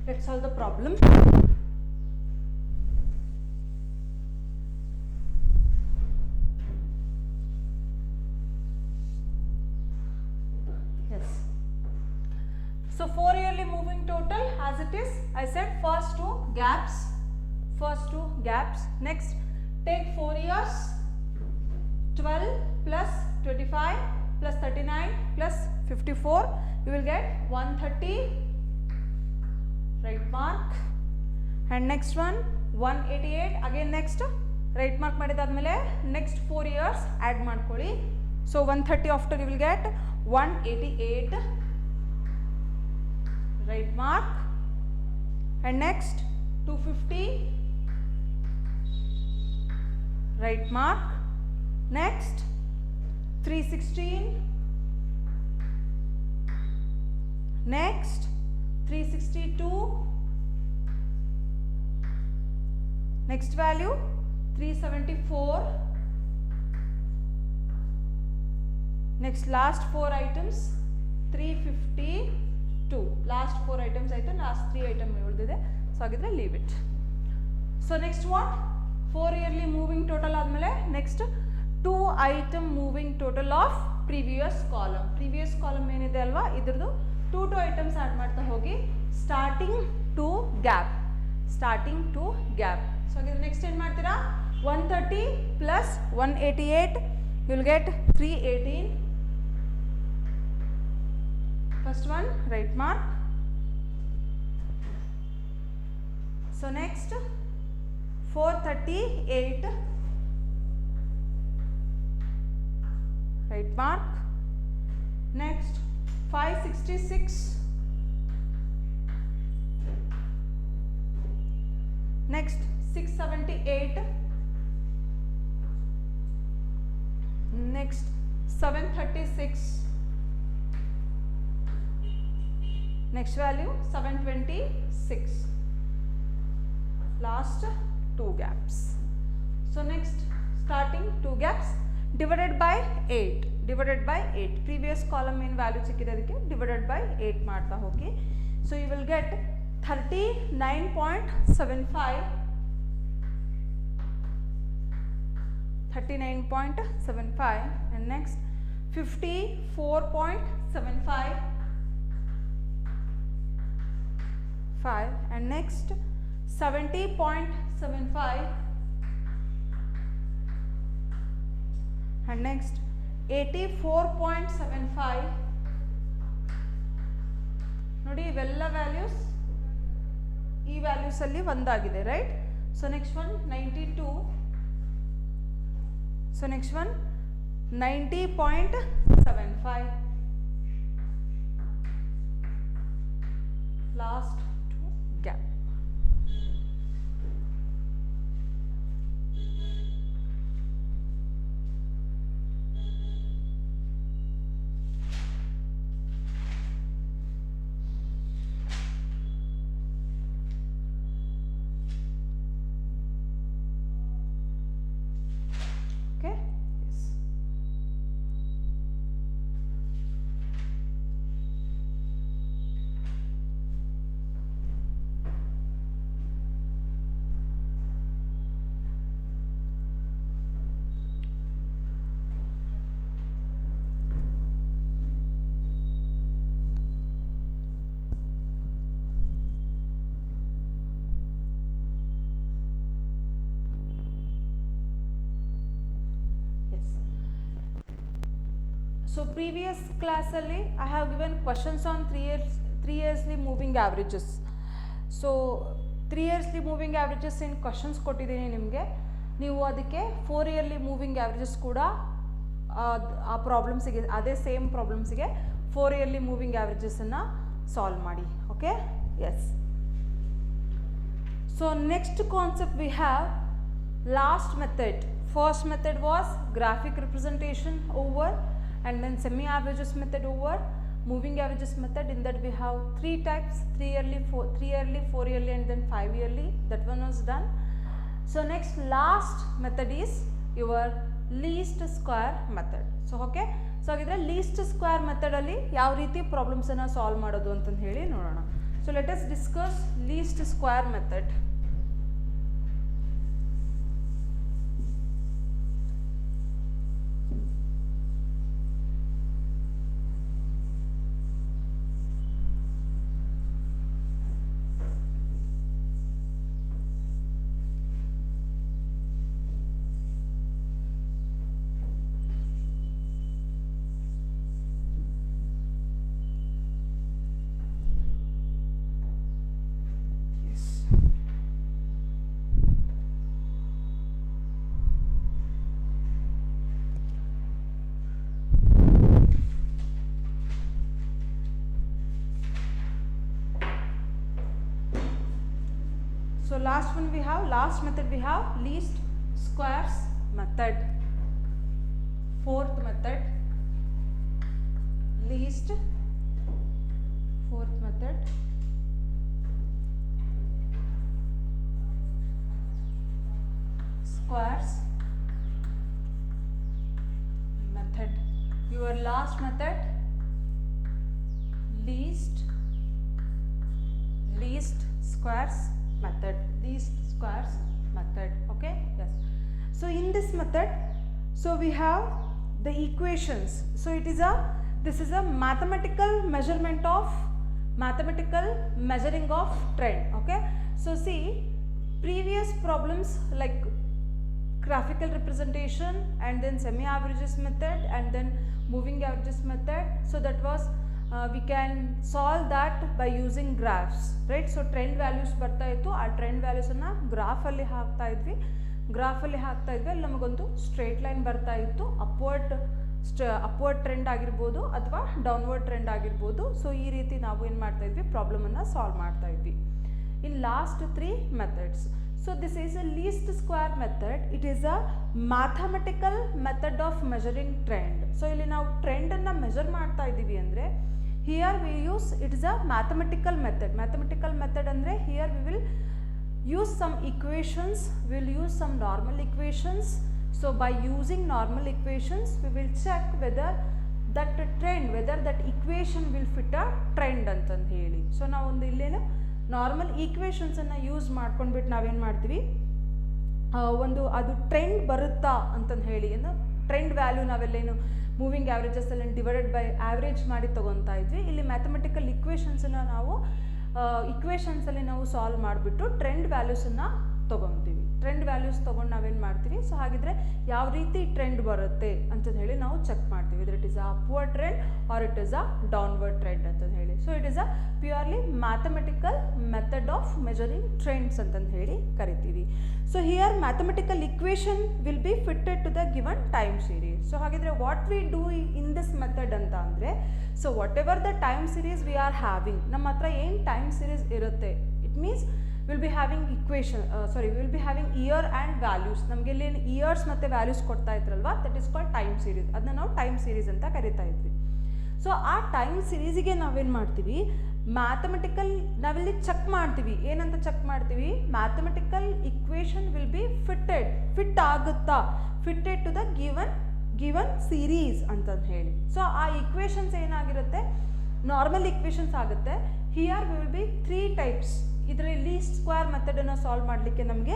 S1: Let's solve the problem. Yes. So 4 yearly moving total as it is, I said first two gaps. Next, take 4 years, 12 plus 25 plus 39 plus 54, you will get 130. Right mark. And next one 188. Again next right mark ಮಾಡಿದಾದ್ಮೇಲೆ next 4 years add ಮಾಡ್ಕೊಳ್ಳಿ. So 130 after you will get 188. Right mark. And next 250. Right mark. Next 316. Next 362. Next value 374. Next last 4 items 352. Last 4 items aitha, last 3 item ulidide. So agidre leave it. So next what? 4 yearly moving total admele next 2 item moving total of previous column. Previous column enide alva idradu 2 items add ಮಾಡ್ತಾ ಹೋಗಿ starting to gap. So again next ಏನು ಮಾಡ್ತೀರಾ 130 plus 188 you will get 318. First one right mark. So next 438 right mark. Next 566. Next 678. Next 736. Next value 726. Last 2 gaps. So next starting 2 gaps divided by 8. Previous column in value ಸಿಕ್ಕಿರೋದಕ್ಕೆ divided by 8 ಮಾಡ್ತಾ ಹೋಗಿ. So you will get 39.75 and next 54.75 and next 70.75 and next 84.75. ನೋಡಿ ಇವೆಲ್ಲ values ಈ values ಅಲ್ಲಿ ಒಂದಾಗಿದೆ right. So next one 92. So next one 90.75. Last two gap. So previous ಕ್ಲಾಸಲ್ಲಿ I have given questions on 3 yearsly moving averages. So 3 yearsly moving averages in questions ಕೊಟ್ಟಿದ್ದೀನಿ ನಿಮಗೆ. ನೀವು ಅದಕ್ಕೆ 4 yearly ಮೂವಿಂಗ್ ಆ್ಯಾವ್ರೇಜಸ್ ಕೂಡ ಆ ಪ್ರಾಬ್ಲಮ್ಸಿಗೆ ಅದೇ ಸೇಮ್ ಪ್ರಾಬ್ಲಮ್ಸಿಗೆ 4 yearly ಮೂವಿಂಗ್ ಆ್ಯಾವ್ರೇಜಸನ್ನು ಸಾಲ್ವ್ ಮಾಡಿ. Okay, yes. So next concept we have last method. First method was graphic representation over, and then semi averages method over, moving averages method. In that we have 3 types: 3 yearly, 4 yearly, and then 5 yearly. That one was done. So next, last method is your least square method. So okay, so agidre least square method alli yav reeti problems anna solve madodu anta heli nodona. So let us discuss least square method. So last method we have least squares method. Fourth method, least. Fourth method, squares method. Your last method, least squares method. Least squares method. Okay, yes. So in this method, so we have the equations. So this is a mathematical measuring of trend. Okay, so see previous problems like graphical representation and then semi averages method and then moving averages method. So that was we can solve that by using graphs, right? So trend values ಬರ್ತಾ ಇತ್ತು, ಆ trend ವ್ಯಾಲ್ಯೂಸನ್ನು ಗ್ರಾಫಲ್ಲಿ ಹಾಕ್ತಾ ಇದ್ವಿ. ಅಲ್ಲಿ ನಮಗೊಂದು straight line ಬರ್ತಾ ಇತ್ತು. Upward trend ಆಗಿರ್ಬೋದು ಅಥವಾ ಡೌನ್ವರ್ಡ್ ಟ್ರೆಂಡ್ ಆಗಿರ್ಬೋದು. ಸೊ ಈ ರೀತಿ ನಾವು ಏನು ಮಾಡ್ತಾ ಇದ್ವಿ, ಪ್ರಾಬ್ಲಮನ್ನು ಸಾಲ್ವ್ ಮಾಡ್ತಾ ಇದ್ವಿ. In last 3 methods. So this is a least square method. It is a mathematical method of measuring trend. So ಇಲ್ಲಿ ನಾವು ಟ್ರೆಂಡನ್ನು ಮೆಜರ್ ಮಾಡ್ತಾ ಇದ್ದೀವಿ ಅಂದರೆ here we use, it is a mathematical method. Mathematical method andre here we will use some equations, we will use some normal equations. So by using normal equations we will check whether that trend, whether that equation will fit a trend ಅಂತಂದು ಹೇಳಿ. So ನಾವು ಒಂದು ಇಲ್ಲೇನು normal ಈಕ್ವೇಷನ್ಸನ್ನು use ಮಾಡ್ಕೊಂಡ್ಬಿಟ್ಟು ನಾವೇನು ಮಾಡ್ತೀವಿ, ಒಂದು ಅದು ಟ್ರೆಂಡ್ ಬರುತ್ತಾ ಅಂತಂದು ಹೇಳಿ, ಟ್ರೆಂಡ್ ವ್ಯಾಲ್ಯೂ ನಾವೆಲ್ಲೇನು ಮೂವಿಂಗ್ ಆ್ಯಾವ್ರೇಜಸಲ್ಲಿ ಡಿವೈಡೆಡ್ ಬೈ ಆ್ಯಾವ್ರೇಜ್ ಮಾಡಿ ತೊಗೊತಾ ಇದ್ವಿ. ಇಲ್ಲಿ ಮ್ಯಾಥಮೆಟಿಕಲ್ ಇಕ್ವೇಷನ್ಸಲ್ಲಿ ನಾವು ಸಾಲ್ವ್ ಮಾಡಿಬಿಟ್ಟು ಟ್ರೆಂಡ್ ವ್ಯಾಲ್ಯೂಸನ್ನು ತೊಗೊತೀವಿ. ಟ್ರೆಂಡ್ ವ್ಯಾಲ್ಯೂಸ್ ತೊಗೊಂಡು ನಾವೇನು ಮಾಡ್ತೀವಿ, ಸೊ ಹಾಗಿದ್ರೆ ಯಾವ ರೀತಿ ಟ್ರೆಂಡ್ ಬರುತ್ತೆ ಅಂತಂದು ಹೇಳಿ ನಾವು ಚೆಕ್ ಮಾಡ್ತೀವಿ. ಇದ್ರ it is a upward trend or it is a downward trend ಅಂತಂದು ಹೇಳಿ. So it is a purely mathematical method of measuring trends ಅಂತಂದು ಹೇಳಿ ಕರಿತೀವಿ. So here mathematical equation will be fitted to the given time series. So ಹಾಗಿದ್ರೆ what we do in this method ಅಂತ ಅಂದರೆ, so whatever the time series we are having, ನಮ್ಮ ಹತ್ರ ಏನು time series ಇರುತ್ತೆ, it means will be having will be having year and values. ನಮಗೆ ಇಲ್ಲಿ years ಮತ್ತು ವ್ಯಾಲ್ಯೂಸ್ ಕೊಡ್ತಾ ಇದ್ರಲ್ವ, that is called time series. ಅದನ್ನ ನಾವು ಟೈಮ್ ಸೀರೀಸ್ ಅಂತ ಕರಿತಾ ಇದ್ವಿ. ಸೊ ಆ ಟೈಮ್ ಸೀರೀಸಿಗೆ ನಾವೇನು ಮಾಡ್ತೀವಿ, ನಾವಿಲ್ಲಿ ಚೆಕ್ ಮಾಡ್ತೀವಿ. ಏನಂತ ಚೆಕ್ ಮಾಡ್ತೀವಿ, mathematical equation will be fit ಆಗುತ್ತಾ, fitted to the given series ಅಂತಂದು ಹೇಳಿ. ಸೊ ಆ ಇಕ್ವೇಷನ್ಸ್ ಏನಾಗಿರುತ್ತೆ, ನಾರ್ಮಲ್ ಇಕ್ವೇಷನ್ಸ್ ಆಗುತ್ತೆ. Here will be 3 types. ಇದರಲ್ಲಿ ಲೀಸ್ಟ್ ಸ್ಕ್ವೇರ್ ಮೆಥಡನ್ನು ಸಾಲ್ವ್ ಮಾಡಲಿಕ್ಕೆ ನಮಗೆ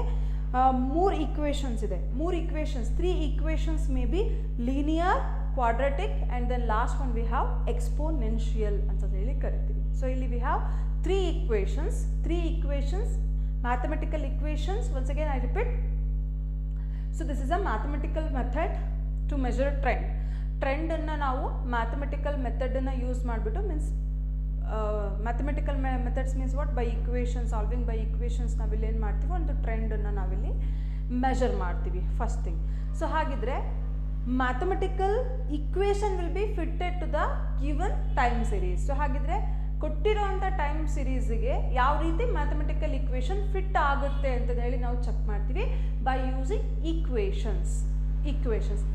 S1: 3 ಈಕ್ವೇಷನ್ಸ್ ಇದೆ. 3 equations may be linear, quadratic and then last one we have exponential ಅಂತ ಹೇಳಿ ಕರಿತೀವಿ. ಸೊ ಇಲ್ಲಿ we have 3 equations, mathematical equations. Once again I repeat, so this is a mathematical method to measure trend. ಟ್ರೆಂಡನ್ನು ನಾವು mathematical ಮೆಥಡನ್ನು use ಮಾಡಿಬಿಟ್ಟು means mathematical methods means what by equation solving by equations ನಾವಿಲ್ಲಿ ಏನು ಮಾಡ್ತೀವಿ ಒಂದು ಟ್ರೆಂಡನ್ನು ನಾವಿಲ್ಲಿ ಮೆಜರ್ ಮಾಡ್ತೀವಿ ಫಸ್ಟ್ ಥಿಂಗ್. ಸೊ ಹಾಗಿದ್ರೆ mathematical equation will be fitted to the given time series. So ಹಾಗಿದ್ರೆ ಕೊಟ್ಟಿರೋವಂಥ ಟೈಮ್ ಸಿರೀಸ್ಗೆ ಯಾವ ರೀತಿ ಮ್ಯಾಥಮೆಟಿಕಲ್ ಇಕ್ವೇಷನ್ ಫಿಟ್ ಆಗುತ್ತೆ ಅಂತ ಹೇಳಿ ನಾವು ಚೆಕ್ ಮಾಡ್ತೀವಿ ಬೈ ಯೂಸಿಂಗ್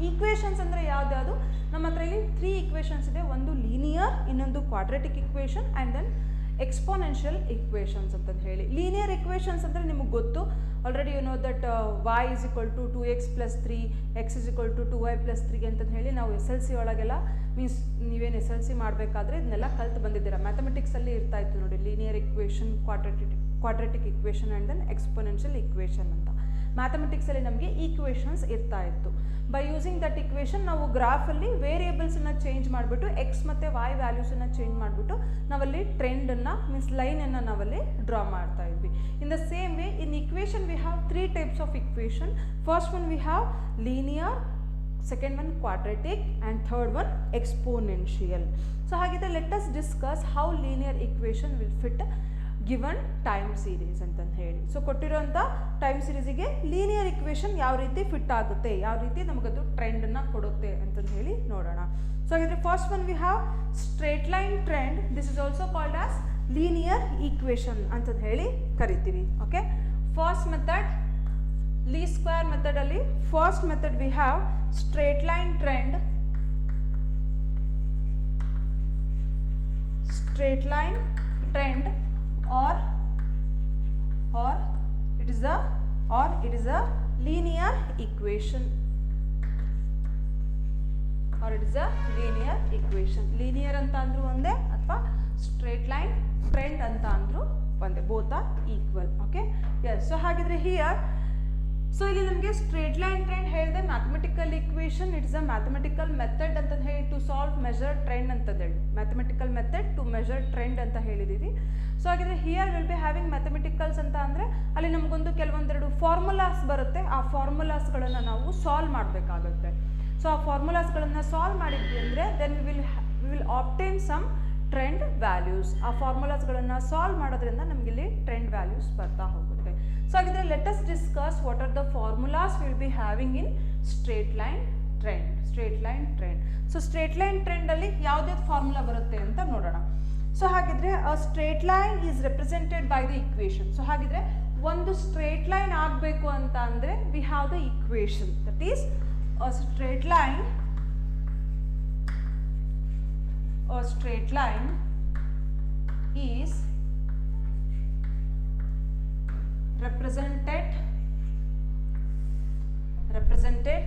S1: ಈಕ್ವೇಷನ್ಸ್ ಅಂದರೆ ಯಾವ್ದು ನಮ್ಮ ಹತ್ರ ಇಲ್ಲಿ 3 ಈಕ್ವೇಷನ್ಸ್ ಇದೆ. ಒಂದು ಲೀನಿಯರ್, ಇನ್ನೊಂದು quadratic equation and then exponential equations ಅಂತ ಹೇಳಿ. ಲೀನಿಯರ್ ಇಕ್ವೇಷನ್ಸ್ ಅಂದರೆ ನಿಮಗೆ ಗೊತ್ತು already you know that y = 2x + 3 x = 2y + 3 ಅಂತ ಹೇಳಿ ನಾವು SLC ಒಳಗೆಲ್ಲ ಮೀನ್ಸ್ ನೀವೇನು SLC ಮಾಡಬೇಕಾದ್ರೆ ಇದನ್ನೆಲ್ಲ ಕಲ್ತು ಬಂದಿದ್ದೀರಾ. ಮ್ಯಾಥಮೆಟಿಕ್ಸಲ್ಲಿ ಇರ್ತಾ ಇತ್ತು ನೋಡಿ linear equation, quadratic equation and then exponential equation ಅಂತ. ಮ್ಯಾಥಮೆಟಿಕ್ಸಲ್ಲಿ ನಮಗೆ ಈಕ್ವೇಷನ್ಸ್ ಇರ್ತಾ ಇತ್ತು. ಬೈ ಯೂಸಿಂಗ್ ದಟ್ ಇಕ್ವೇಷನ್ ನಾವು ಗ್ರಾಫಲ್ಲಿ ವೇರಿಯೇಬಲ್ಸನ್ನು ಚೇಂಜ್ ಮಾಡಿಬಿಟ್ಟು ಎಕ್ಸ್ ಮತ್ತು ವೈ ವ್ಯಾಲ್ಯೂಸನ್ನು ಚೇಂಜ್ ಮಾಡಿಬಿಟ್ಟು ನಾವಲ್ಲಿ ಟ್ರೆಂಡನ್ನು ಮೀನ್ಸ್ ಲೈನನ್ನು ನಾವಲ್ಲಿ ಡ್ರಾ ಮಾಡ್ತಾ ಇದ್ವಿ. In the same way in equation V have 3 types of equation. First one we have linear, second one quadratic and third one exponential. So ಹಾಗಿದ್ರೆ let us discuss how linear equation will fit given time series ಅಂತ ಹೇಳಿ. So ಕೊಟ್ಟಿರೋಂಥ time ಸೀರೀಸಿಗೆ linear equation ಯಾವ ರೀತಿ fit ಆಗುತ್ತೆ, ಯಾವ ರೀತಿ ನಮಗದು ಟ್ರೆಂಡನ್ನು ಕೊಡುತ್ತೆ ಅಂತ ಹೇಳಿ ನೋಡೋಣ. ಸೊ ಹಾಗಿದ್ರೆ first one we have straight line trend. This is also called as linear equation ಅಂತ ಹೇಳಿ ಕರಿತೀವಿ. Okay, first method least square ಮೆಥಡಲ್ಲಿ first method we have straight line trend. Straight line trend or it is a linear equation, linear ಅಂತ ಅಂದ್ರು ಒಂದೇ ಅಥವಾ straight line trend ಅಂತ ಅಂದ್ರು ಒಂದೇ, both are equal. Okay, yes. So ಹಾಗಿದ್ರೆ here so ಇಲ್ಲಿ ನಮಗೆ ಸ್ಟ್ರೇಟ್ ಲೈನ್ ಟ್ರೆಂಡ್ ಹೇಳಿದೆ mathematical equation, it is a mathematical method ಅಂತ ಹೇಳಿ ಟು ಸಾಲ್ವ್ ಮೆಜರ್ ಟ್ರೆಂಡ್ ಅಂತ ಹೇಳಿ mathematical method to measure trend ಅಂತ ಹೇಳಿದ್ದೀವಿ. ಸೊ ಹಾಗಿದ್ರೆ here will be having mathematicals ಅಂತ ಅಂದರೆ ಅಲ್ಲಿ ನಮಗೊಂದು ಕೆಲವೊಂದೆರಡು ಫಾರ್ಮುಲಾಸ್ ಬರುತ್ತೆ. ಆ ಫಾರ್ಮುಲಾಸ್ಗಳನ್ನು ನಾವು ಸಾಲ್ವ್ ಮಾಡಬೇಕಾಗುತ್ತೆ. ಸೊ ಆ ಫಾರ್ಮುಲಾಸ್ಗಳನ್ನು ಸಾಲ್ವ್ ಮಾಡಿದ್ವಿ ಅಂದರೆ then we will obtain some trend values. ಆ ಫಾರ್ಮುಲಾಸ್ಗಳನ್ನು ಸಾಲ್ವ್ ಮಾಡೋದ್ರಿಂದ ನಮಗಿಲ್ಲಿ ಟ್ರೆಂಡ್ ವ್ಯಾಲ್ಯೂಸ್ ಬರ್ತಾ ಹೋಗುತ್ತೆ. ಸೊ ಹಾಗಿದ್ರೆ let us discuss what are the formulas will be having in straight line trend. So straight line ಟ್ರೆಂಡಲ್ಲಿ ಯಾವುದ್ಯಾವ್ದು ಫಾರ್ಮುಲಾ ಬರುತ್ತೆ ಅಂತ ನೋಡೋಣ. ಸೊ ಹಾಗಿದ್ರೆ straight line is represented by the equation. So ಹಾಗಿದ್ರೆ ಒಂದು ಸ್ಟ್ರೇಟ್ ಲೈನ್ ಆಗಬೇಕು ಅಂತ ಅಂದರೆ we have the equation that is straight line is represented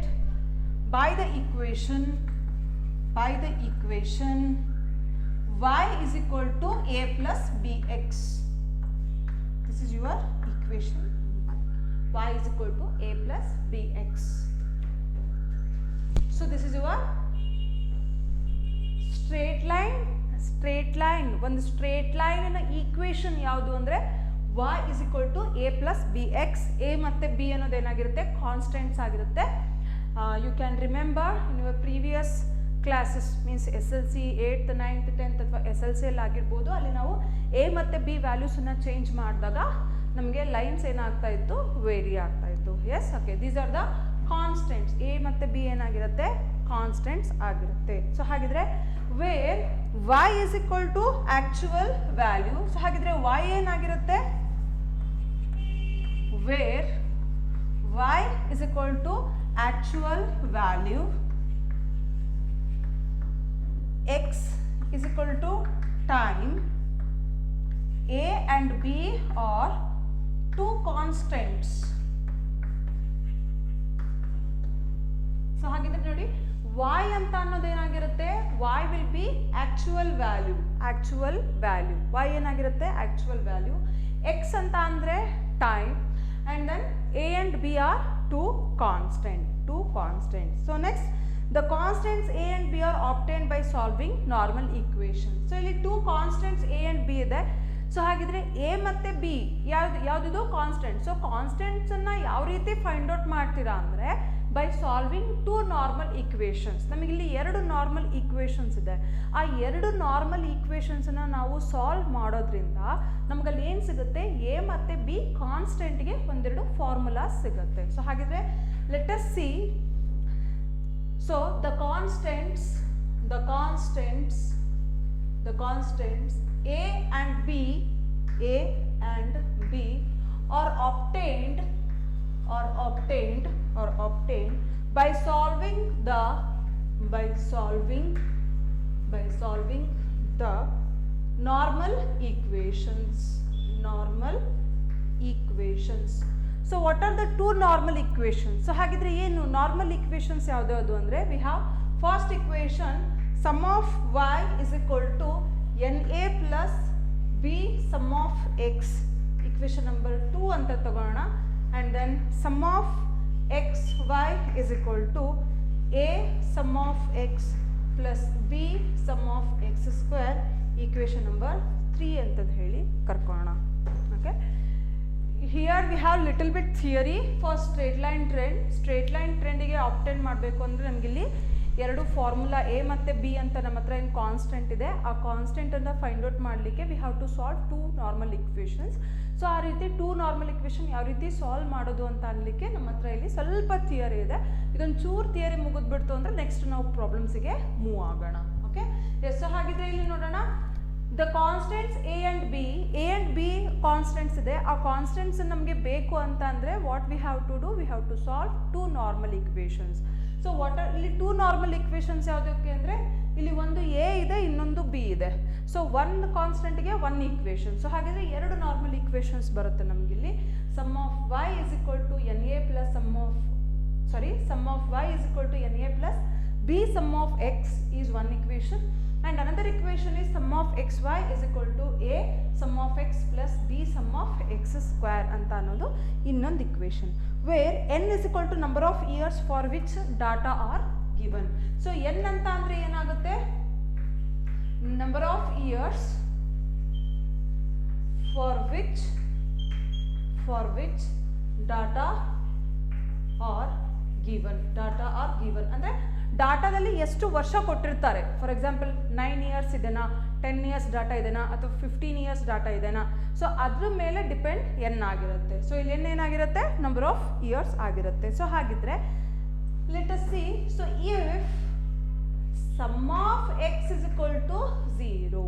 S1: by the equation y is equal to a plus bx. This is your equation, y is equal to a plus bx. So this is your straight line. ಒಂದು straight ಲೈನಿನ equation ಯಾವುದು ಅಂದರೆ y is equal to a plus bx. a ಮತ್ತು b ಅನ್ನೋದು ಏನಾಗಿರುತ್ತೆ, constants ಆಗಿರುತ್ತೆ. You can remember in your previous classes means SLC 8th 9th 10th ಅಥವಾ SLC ಅಲ್ಲಿ ಆಗಿರ್ಬೋದು, ಅಲ್ಲಿ ನಾವು a ಮತ್ತು b ವ್ಯಾಲ್ಯೂಸನ್ನು ಚೇಂಜ್ ಮಾಡಿದಾಗ ನಮಗೆ ಲೈನ್ಸ್ ಏನಾಗ್ತಾ ಇತ್ತು, ವೇರಿ ಆಗ್ತಾ ಇತ್ತು. Yes, okay, these are the constants. a ಮತ್ತು b ಏನಾಗಿರುತ್ತೆ, ಕಾನ್ಸ್ಟೆಂಟ್ಸ್ ಆಗಿರುತ್ತೆ. ಸೊ ಹಾಗಿದ್ರೆ where y is equal to actual value. So ಹಾಗಿದ್ರೆ y ಏನಾಗಿರುತ್ತೆ, where y is equal to actual value, x is equal to time, a and b are two constants. So ಹಾಗಿದ್ರೆ ನೋಡಿ y ಅಂತ ಅನ್ನೋದು ಏನಾಗಿರುತ್ತೆ, y will be actual value. y ಏನಾಗಿರುತ್ತೆ, actual value. x ಅಂತ ಅಂದರೆ time and then a and b are two constant. So next the constants a and b are obtained by solving normal equation. So ಇಲ್ಲಿ two constants a and b ಇದೆ. So ಹಾಗಿದ್ರೆ a ಮತ್ತು b ಯಾವುದಿದು constant. So ಕಾನ್ಸ್ಟೆಂಟ್ಸನ್ನು ಯಾವ ರೀತಿ find out ಮಾಡ್ತೀರಾ ಅಂದರೆ ಬೈ ಸಾಲ್ವಿಂಗ್ 2 ನಾರ್ಮಲ್ ಈಕ್ವೇಷನ್ಸ್. ನಮಗಿಲ್ಲಿ 2 ನಾರ್ಮಲ್ ಈಕ್ವೇಷನ್ಸ್ ಇದೆ. ಆ 2 ನಾರ್ಮಲ್ ಈಕ್ವೇಷನ್ಸನ್ನು ನಾವು ಸಾಲ್ವ್ ಮಾಡೋದ್ರಿಂದ ನಮಗಲ್ಲಿ ಏನು ಸಿಗುತ್ತೆ, ಎ ಮತ್ತು ಬಿ ಕಾನ್ಸ್ಟೆಂಟ್ಗೆ ಒಂದೆರಡು ಫಾರ್ಮುಲಾಸ್ ಸಿಗುತ್ತೆ. ಸೊ ಹಾಗಿದ್ರೆ let us see. So the constants A and B are obtained by solving the normal equations. So what are the 2 normal equations? So ಹಾಗಿದ್ರೆ ಏನು ನಾರ್ಮಲ್ ಈಕ್ವೇಷನ್ಸ್ ಯಾವ್ದು ಅಂದರೆ, we have first equation sum of y is equal to na plus b sum of x, equation number 2 ಅಂತ ತಗೋಣ. and then sum of x y is equal to a sum of x plus b sum of x square, equation number 3 ಅಂತಂದು ಹೇಳಿ ಕರ್ಕೋಣ. Okay, here we have little bit theory for straight line trendಗೆ obtain ಮಾಡಬೇಕು ಅಂದರೆ ನಮಗಿಲ್ಲಿ 2 formula A ಮತ್ತು B ಅಂತ ನಮ್ಮ ಹತ್ರ ಏನು ಕಾನ್ಸ್ಟೆಂಟ್ ಇದೆ, ಆ ಕಾನ್ಸ್ಟೆಂಟನ್ನು ಫೈಂಡ್ ಔಟ್ ಮಾಡಲಿಕ್ಕೆ we have to solve 2 normal equations. So ಆ ರೀತಿ 2 ನಾರ್ಮಲ್ ಇಕ್ವೇಷನ್ ಯಾವ ರೀತಿ ಸಾಲ್ವ್ ಮಾಡೋದು ಅಂತ ಅನ್ನಲಿಕ್ಕೆ ನಮ್ಮ ಹತ್ರ ಇಲ್ಲಿ ಸ್ವಲ್ಪ ಥಿಯರಿ ಇದೆ. ಇದೊಂದು ಚೂರು ಥಿಯರಿ ಮುಗಿದ್ಬಿಡ್ತು ಅಂದರೆ ನೆಕ್ಸ್ಟ್ ನಾವು ಪ್ರಾಬ್ಲಮ್ಸಿಗೆ ಮೂವ್ ಆಗೋಣ. Okay, yes. ಸೊ ಹಾಗಿದ್ರೆ ಇಲ್ಲಿ ನೋಡೋಣ, the constants A and B constants ಇದೆ. ಆ ಕಾನ್ಸ್ಟೆಂಟ್ಸ್ ನಮಗೆ ಬೇಕು ಅಂತ ಅಂದರೆ what we have to do, we have to solve 2 normal equations. So what are ಇಲ್ಲಿ 2 ನಾರ್ಮಲ್ ಇಕ್ವೇಷನ್ಸ್ ಯಾವುದಕ್ಕೆ ಅಂದರೆ, ಇಲ್ಲಿ ಒಂದು ಎ ಇದೆ, ಇನ್ನೊಂದು ಬಿ ಇದೆ. So 1 ಕಾನ್ಸ್ಟೆಂಟ್ಗೆ 1 equation. ಸೊ ಹಾಗಿದ್ರೆ 2 ನಾರ್ಮಲ್ ಈಕ್ವೇಷನ್ಸ್ ಬರುತ್ತೆ ನಮಗಿಲ್ಲಿ. Sum of y is equal to na plus sum of y is equal to na plus b sum of x is 1 equation, and another equation is sum of xy is equal to a sum of x plus b sum of x square ಅಂತ ಅನ್ನೋದು ಇನ್ನೊಂದು equation. where n is equal to number of years for which data are given. So n ಅಂತ ಅಂದರೆ ಏನಾಗುತ್ತೆ, number of years for which data are given ಅಂದರೆ ಡಾಟಾದಲ್ಲಿ ಎಷ್ಟು ವರ್ಷ ಕೊಟ್ಟಿರ್ತಾರೆ. ಫಾರ್ ಎಕ್ಸಾಂಪಲ್ 9 ಇಯರ್ಸ್ ಇದೆನಾ, 10 ಇಯರ್ಸ್ ಡಾಟಾ ಇದೆನಾ, ಅಥವಾ 15 ಇಯರ್ಸ್ ಡಾಟಾ ಇದೆನಾ. ಸೊ ಅದ್ರ ಮೇಲೆ ಡಿಪೆಂಡ್ ಎನ್ ಆಗಿರುತ್ತೆ. ಸೊ ಇಲ್ಲಿ ಏನಾಗಿರುತ್ತೆ, ನಂಬರ್ ಆಫ್ ಇಯರ್ಸ್ ಆಗಿರುತ್ತೆ. ಸೊ ಹಾಗಿದ್ರೆ let us see. So if sum of X is equal to 0,